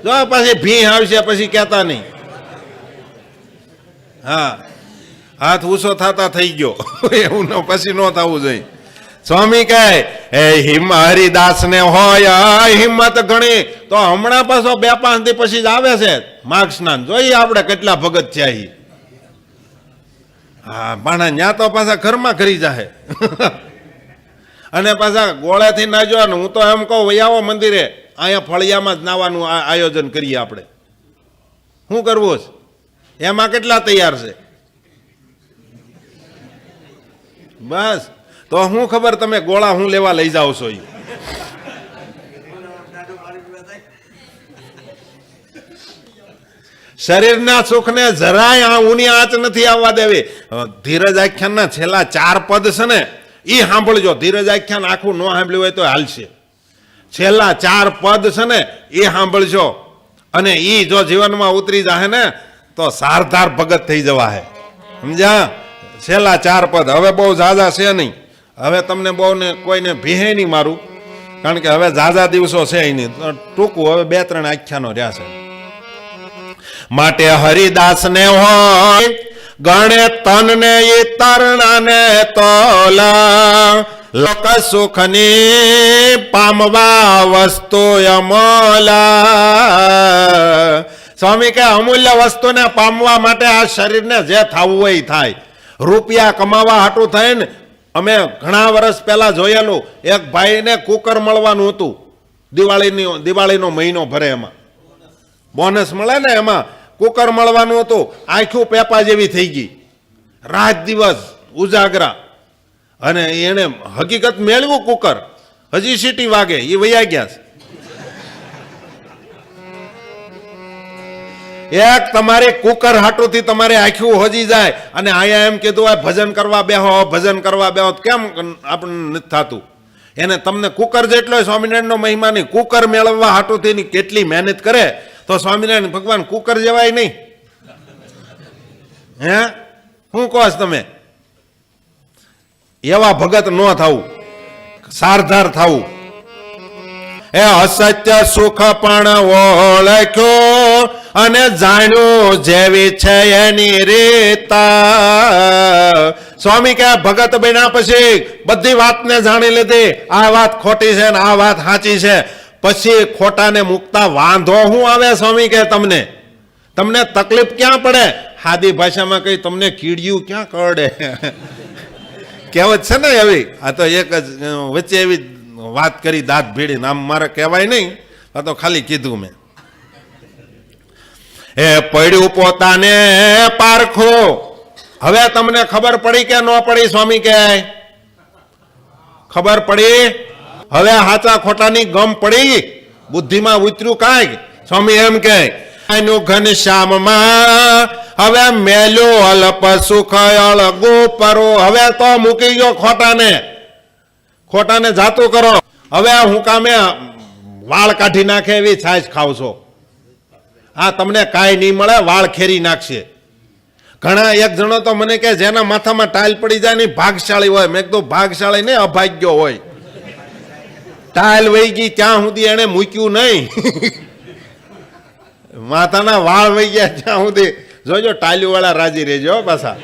જો પછી ભી આવશે પછી કહેતા નહીં. હા, હાથ ઊંચો થતા થઈ ગયો એવું પછી ન થવું જોઈએ. સ્વામી કહે હરિદાસ ને હોય હિંમત ઘણી, તો હમણાં પાછો 2-5 દી પછી જ આવે છે માઘ સ્નાન. જોઈએ આપણે કેટલા ભગત થયા. હા, પણ ત્યાં તો પાછા ઘરમાં કરી જાહે અને પાછા ગોળેથી ના જોવાનું. હું તો એમ કહું વૈયાવો મંદિરે, અહીંયા ફળિયામાં જ નાવાનું આયોજન કરીએ આપણે. શું કરવું છે? એમાં કેટલા તૈયાર છે? બસ તો શું ખબર તમે ગોળા હું લેવા લઈ જાઓ છો? શરીરના સુખને જરાય ઊની આંચ નથી આવવા દેવી. ધીરજ આખ્યાનના છેલ્લા 4 પદ છે ને એ સાંભળજો. ધીરજ આખ્યાન આખું ન સાંભળ્યું હોય તો હાલશે. છેલ્લા 4 પદ છે ને એ સાંભળજો, અને એ જો જીવનમાં ઉતરી જાય ને તો સારધાર ભગત થઈ જવા હે. સમજ્યા? છેલ્લા 4 પદ. હવે બહુ ઝાઝા છે નહીં, હવે તમને બહુ ને કોઈને ભીહે નહીં મારું, કારણ કે હવે ઝાઝા દિવસો છે નહીં, ટૂંકું હવે 2-3 આખ્યાનો રહ્યા છે. માટે હરિદાસ ને હોય ગણે તન ને તરણા ને તોલા, લોક સુખની પામવા વસ્તુ અમોલા. સ્વામી કે અમૂલ્ય વસ્તુને પામવા માટે આ શરીરને જે થવું હોય થાય. રૂપિયા કમાવા હાટું થાય ને, અમે ઘણા વર્ષ પહેલા જોયેલું, એક ભાઈને કુકર મળવાનું હતું. દિવાળીનો મહિનો ભરે એમાં બોનસ મળે ને, એમાં કુકર મળવાનું હતું. આંખું પેપા જેવી થઈ ગઈ, રાત દિવસ ઉજાગરા, અને એને હકીકત મેળવ્યું કુકર. હજી સીટી વાગે એ વૈયા ગયા છે. એક તમારે કુકર હાટુથી તમારે આંખું હોજી જાય, અને અહીંયા એમ કીધું હોય ભજન કરવા બેહો, ભજન કરવા બેહો, કેમ આપણને નથી થતું? એને તમને કુકર જેટલો સ્વામિનારાયણનો મહિમા નહીં. કુકર મેળવવા હાટુથી કેટલી મહેનત કરે, તો સ્વામિનારાયણ ભગવાન કુકર જેવાય નહીં. હે, શું કહો છો તમે? એવા ભગત ન થવું, સારધાર થવું. એ અસત્ય સુખ પણ ઓળખ્યો અને જાણ્યું જેવી છે એની રીત. સ્વામી કહે ભગત બન્યા પછી બધી વાતને જાણી લીધી, આ વાત ખોટી છે ને આ વાત સાચી છે, પછી ખોટાને મુકતા વાંધો શું આવે? સ્વામી કહે તમને તમને તકલીફ ક્યાં પડે? સાદી ભાષામાં કઈ તમને કીડિયું ક્યાં કરડે? કહેવત છે ને એવી. આ તો એક જ વચ્ચે એવી વાત કરી દાંત ભીડીને, આમ મારે કહેવાય નહીં, આ તો ખાલી કીધું મેં. એ પડ્યું પોતાને પારખો. હવે તમને ખબર પડી કે ન પડી? સ્વામી કહે ખબર પડી. હવે હાચા ખોટાની ગમ પડી, બુદ્ધિમાં ઉતર્યું કાંઈક? સ્વામી એમ કહે ઘનશ્યામમાં હવે મેલ્યો અલ્પ સુખ અળગો પરો. હવે તો મૂકી ગયો ખોટાને જાતું કરો. હવે હું કામે વાળ કાઢી નાખે એવી છાશ ખાવ છો? આ તમને કાંઈ નહીં મળે, વાળ ખેરી નાખશે. ઘણા એક જણો તો મને કે જેના માથામાં ટાઇલ પડી જાય ને ભાગશાળી હોય. મેં કીધું ભાગશાળી ને અભાગ્યો હોય. ટાઇલ વહી ગઈ ત્યાં સુધી એને મૂક્યું નહીં. માથાના વાળ વહી ગયા ત્યાં સુધી જોજો ટાલ્યુ વાળા રાજી રહેજો પાછા.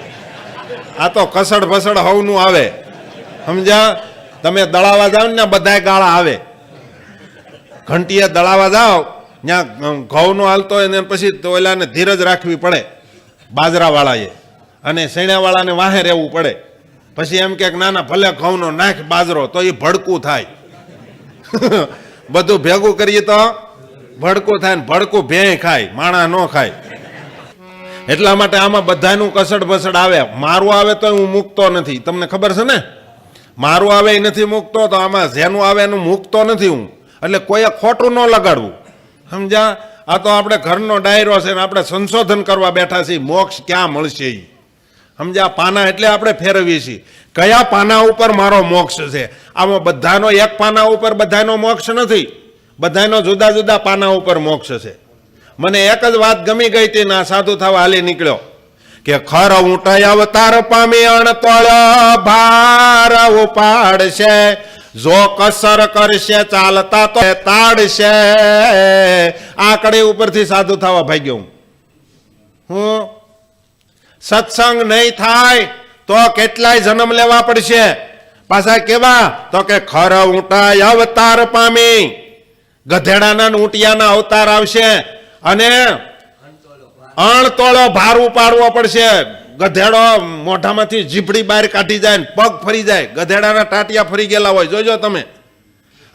આ તો કસડ ભસડ હવનું આવે, સમજ્યા? તમે દળાવા જાઓ ને બધાય ગાળા આવે. ઘંટીએ દળાવા જાઓ ત્યાં ઘઉંનો હાલતો હોય ને પછી તો ઓલાને ધીરજ રાખવી પડે બાજરા વાળાએ, અને સૈણા વાળાને વાહે રહેવું પડે. પછી એમ કે ના ના ભલે ઘઉંનો નાખ બાજરો, તો એ ભડકું થાય. બધું ભેગું કરીએ તો ભડકું થાય ને ભડકું ભેં ખાય, માણા ન ખાય. એટલા માટે આમાં બધાનું કસડ ભસડ આવે. મારું આવે તો હું મૂકતો નથી, તમને ખબર છે ને? મારું આવે એ નથી મૂકતો, તો આમાં જેનું આવે એનું મૂકતો નથી હું. એટલે કોઈએ ખોટું ન લગાડવું, સમજ્યા? આ તો આપણે ઘરનો ડાયરો છે ને આપણે સંશોધન કરવા બેઠા છીએ, મોક્ષ ક્યાં મળશે એ, સમજ્યા? પાના એટલે આપણે ફેરવીએ છીએ કયા પાના ઉપર મારો મોક્ષ છે. આમાં બધાનો એક પાના ઉપર બધાનો મોક્ષ નથી, બધાનો જુદા જુદા પાના ઉપર મોક્ષ છે. મને એક જ વાત ગમી ગઈ હતી ના સાધુ થવા હાલી નીકળ્યો કે ખર ઊંટાઈ અવતાર પામી અણતોળ ભાર ઉપાડશે, જો કસર કરશે ચાલતા તો તાડશે. આકડી ઉપરથી સાધુ થવા ભાગ્યો હું. સત્સંગ નહીં થાય તો કેટલાય જન્મ લેવા પડશે. પાછા કેવા? તો કે ખર ઊંટાઈ અવતાર પામી, ગધેડાના ઊંટિયાના અવતાર આવશે અને અણતોળો ભાર ઉપાડવો પડશે. ગધેડો મોઢામાંથી જીભડી બહાર કાઢી જાય ને પગ ફરી જાય, ગધેડાના ટાટિયા ફરી ગયેલા હોય. જોજો તમે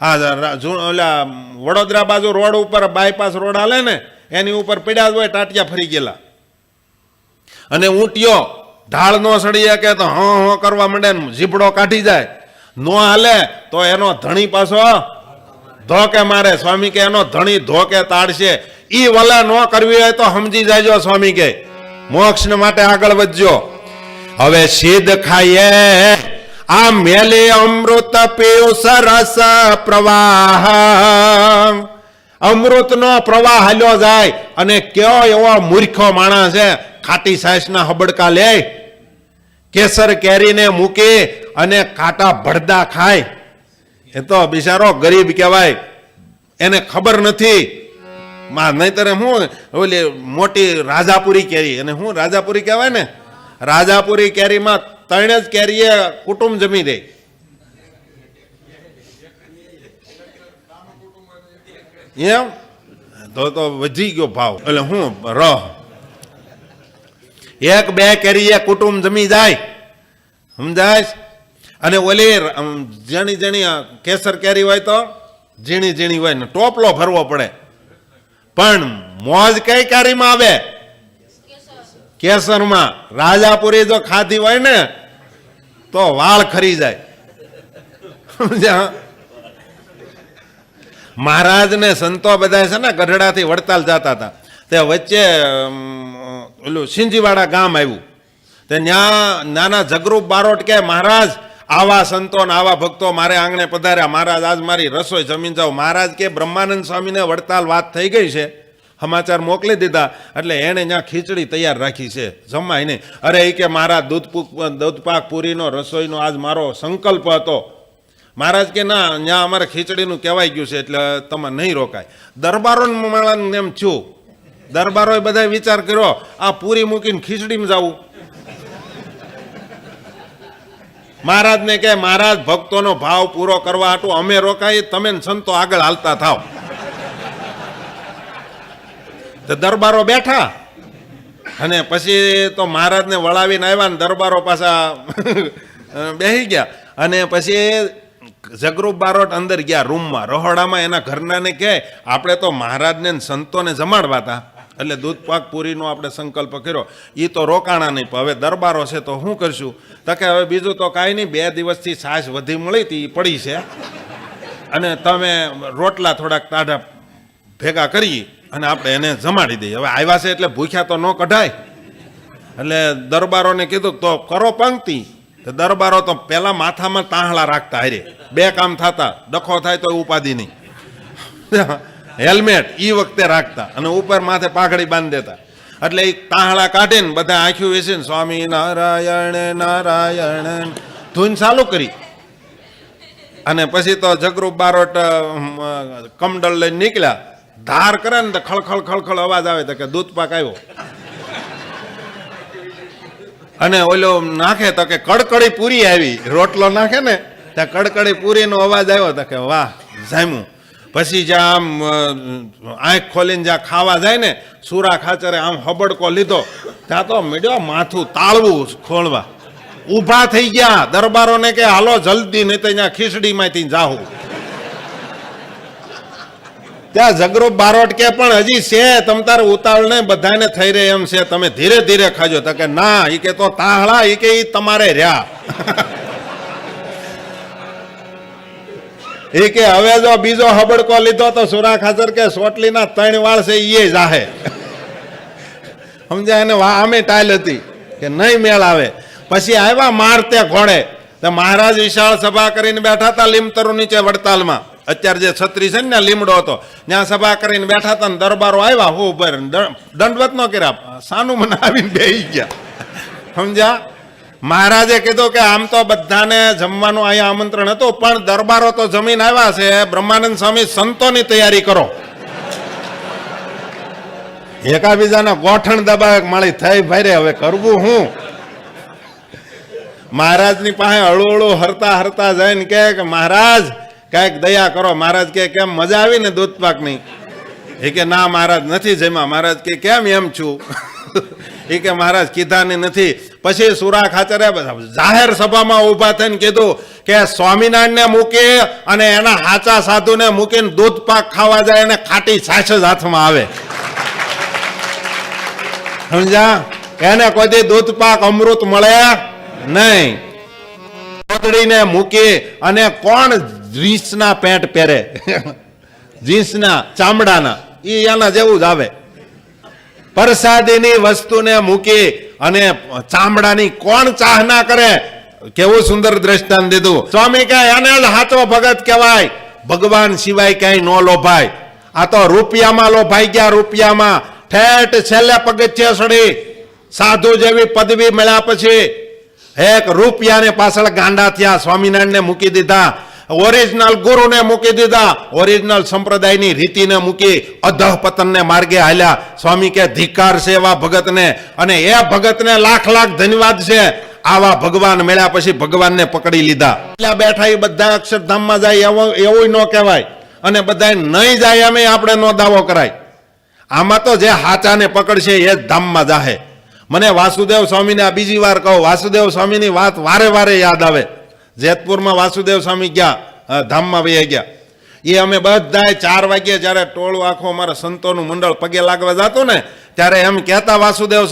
હા ઓલા વડોદરા બાજુ રોડ ઉપર બાયપાસ રોડ હાલે ને એની ઉપર પડ્યા હોય ટાટિયા ફરી ગયેલા. અને ઊંટિયો ઢાળ નો સડી શકે તો હં કરવા માંડે, જીભડો કાઢી જાય. નો હાલે તો એનો ધણી પાછો ધોકે મારે. સ્વામી કે એનો ધણી ધોકે તાડશે. ઈ વલા નો કરવી હોય તો સમજી જાયજો. સ્વામી કે મોક્ષ માટે આગળ વધજો. હવે સિદ્ધ ખાઈએ આ મેલે અમૃત પીયું સરસ પ્રવાહ. અમૃતનો પ્રવાહ હાલ્યો જાય અને કયો એવો મૂર્ખો માણસ છે ખાટી સાસના હબડકા લે, કેસર કેરીને મૂકી અને કાટા ભડદા ખાય. એ તો બિચારો ગરીબ કહેવાય, એને ખબર નથી. નહીતર હું ઓલી મોટી રાજાપુરી કેરી, અને હું રાજાપુરી કહેવાય ને, રાજાપુરી કેરીમાં 3 જ કેરીએ કુટુંબ જમી દે. એમ તો વધી ગયો ભાવ. એટલે હું રહ 1-2 કેરીએ કુટુંબ જમી જાય, સમજાય? અને ઓલી ઝીણી ઝીણી કેસર કેરી હોય તો ઝીણી ઝીણી હોય ને ટોપલો ભરવો પડે. પણ મોજ કઈ કેરીમાં આવે? કેસરમાં. રાજાપુરી જો ખાધી હોય ને તો વાળ ખરી જાય. મહારાજ ને સંતો બધા છે ને ગઢડાથી વડતાલ જતા હતા, તે વચ્ચે ઓલું સિંજીવાડા ગામ આવ્યું. તે ત્યાં નાના જગરૂપ બારોટ કે મહારાજ આવા સંતો ને આવા ભક્તો મારે આંગણે પધાર્યા, મહારાજ આજ મારી રસોઈ જમીન જાઓ. મહારાજ કે બ્રહ્માનંદ સ્વામીને વડતાલ વાત થઈ ગઈ છે, સમાચાર મોકલી દીધા, એટલે એને ત્યાં ખીચડી તૈયાર રાખી છે, જમાય નહીં. અરે એ કે મારા દૂધપાક પૂરીનો રસોઈનો આજ મારો સંકલ્પ હતો. મહારાજ કે ના, ત્યાં અમારે ખીચડીનું કહેવાય ગયું છે એટલે તમે નહીં રોકાય. દરબારો માળાને એમ છું, દરબારોએ બધા વિચાર કર્યો આ પૂરી મૂકીને ખીચડીમાં જવું. મહારાજને કહે મહારાજ ભક્તોનો ભાવ પૂરો કરવા હાટુ અમે રોકાઈ, તમે સંતો આગળ હાલતા થાવ. તો દરબારો બેઠા અને પછી તો મહારાજને વળાવીને આવ્યા ને દરબારો પાછા બેસી ગયા. અને પછી જગરૂપ બારોટ અંદર ગયા રૂમમાં, રહોડામાં. એના ઘરનાને કહે આપણે તો મહારાજને સંતોને જમાડવા હતા, એટલે દૂધ પાક પૂરીનો આપણે સંકલ્પ કર્યો, એ તો રોકાણા નહીં, પણ હવે દરબારો છે તો શું કરશું? તો કે હવે બીજું તો કાંઈ નહીં, 2 દિવસથી છાશ વધી મળી હતી એ પડી છે, અને તમે રોટલા થોડાક તાઢા ભેગા કરી અને આપણે એને જમાડી દઈએ. હવે આવ્યા છે એટલે ભૂખ્યા તો ન કઢાય. એટલે દરબારોને કીધું તો કરો પંક્તિ. તો દરબારો તો પેલા માથામાં તાહળા રાખતા, હારે 2 કામ થતા, ડખો થાય તો ઉપાધિ નહીં. હેલ્મેટ એ વખતે રાખતા અને ઉપર માથે પાઘડી બાંધી દેતા. એટલે એ તાહળા કાઢીને બધા આંખ્યું વેસીને સ્વામી નારાયણ નારાયણ ધૂન ચાલુ કરી. અને પછી તો જગરૂપ બારોટ કમડલ લઈને નીકળ્યા. ધાર કરે ને તો ખળખળ ખળખળ અવાજ આવે, તો કે દૂધ પાક આવ્યો. અને ઓલો નાખે તો કે કડકડી પૂરી આવી. રોટલો નાખે ને ત્યાં કડકડી પૂરીનો અવાજ આવ્યો, તો કે વાહ જામ્યું. પછી જ્યાં આમ આંખ ખોલીને જ્યાં ખાવા જાય ને, સુરા ખાચરે આમ હબડકો લીધો, ત્યાં તો મળ્યો માથું તાળવું ખોલવા. ઊભા થઈ ગયા દરબારોને કે હાલો જલ્દી, નહીં તો ત્યાં ખીચડીમાંથી જાહું. ત્યાં જગરૂપ બારોટ કે પણ હજી છે, તમ તારે ઉતાવળ ને બધાને થઈ રહે એમ છે, તમે ધીરે ધીરે ખાજો. તો કે ના, એ કે તો તાહળા, એ કે ઈ તમારે રહ્યા. એ કે હવે જો બીજો હબડકો લીધો તો સુરા ખાચર કે સોટલીના 3 વાળ છે એ જાહે. સમજાય ને? આમે ટાઈલ હતી કે નહીં મેળ આવે. પછી આવ્યા મારતે ઘોડે. તો મહારાજ વિશાળ સભા કરીને બેઠા હતા લીમતરુ નીચે વડતાલમાં. અત્યારે જે છત્રી છે ને લીમડો હતો, ત્યાં સભા કરીને બેઠા હતા ને દરબારો આવ્યા. હું ઉપર દંડવત નો કર્યા, સાનું મને આવીને બેસી ગયા. સમજ્યા? મહારાજે કીધું કે આમ તો બધાને જમવાનું અહીંયા આમંત્રણ હતું, પણ દરબારો તો જમીન આવ્યા છે, બ્રહ્માનંદ સ્વામી સંતોની તૈયારી કરો. એકાબીજાના ગોઠણ દબાવે માળી થઈ ભાઈ, હવે કરવું હું? મહારાજની પાસે હળું હરતા હરતા જઈને કે મહારાજ કઈક દયા કરો. મહારાજ કે કેમ મજા આવી ને દૂધ પાકની? એ કે ના મહારાજ નથી જમ્યા. મહારાજ કે કેમ એમ છું? એ કે મહારાજ કીધાની નથી. પછી સુરા ખાચરે જાહેર સભામાં ઉભા થઈને કીધું કે સ્વામિનારાયણને મૂકી અને એના હાચા સાધુને મૂકીને દૂધ પાક ખાવા જાય અને ખાટી છાશ જ હાથમાં આવે. સમજ્યા? એને કોઈ દૂધ પાક અમૃત મળે નહીં. કોતડીને મૂકી અને કોણ જીન્સના પેન્ટ પહેરે? જીન્સના ચામડાના, એ એના જેવું જ આવે. પ્રસાદીની વસ્તુને મૂકી અને ચામડાની કોણ ચાહ ના કરે? કેવું સુંદર દ્રષ્ટાંત દીધું. સ્વામી કહે એને જ સાચો ભગત કહેવાય, ભગવાન સિવાય ક્યાંય ન લોભાય. આ તો રૂપિયામાં લોભાઈ ગયા, રૂપિયામાં. ઠેઠ છેલ્લે પગથિયે ચડી સાધુ જેવી પદવી મળ્યા પછી 1 રૂપિયાને પાછળ ગાંડા થયા. સ્વામિનારાયણને મૂકી દીધા, ઓરિજિનલ ગુરુને મૂકી દીધા, ઓરિજિનલ સંપ્રદાયની રીતિને મૂકી અધઃપતનને માર્ગે હાલ્યા. સ્વામી કે ધિક્કાર છે એવા ભગતને, અને એ ભગતને લાખ લાખ ધન્યવાદ છે. આવા ભગવાન મળ્યા પછી ભગવાનને પકડી લીધા. એટલે બેઠા એ બધા અક્ષરધામમાં જાય એવું ન કહેવાય, અને બધા નહીં જાય એમ આપણે નો દાવો કરાય. આમાં તો જે હાચાને પકડશે એ જ ધામમાં જાહે. મને વાસુદેવ સ્વામીને આ બીજી વાર કહું, વાસુદેવ સ્વામીની વાત વારે વારે યાદ આવે. જેતપુરમાં વાસુદેવ સ્વામી ગયા, ધામમાં વહી ગયા. એ અમે બધા 4 વાગ્યે જયારે ટોળું આખું અમારા સંતોનું મંડળ પગે લાગવા જતું ને, ત્યારે એમ કહેતા વાસુદેવ સ્વામી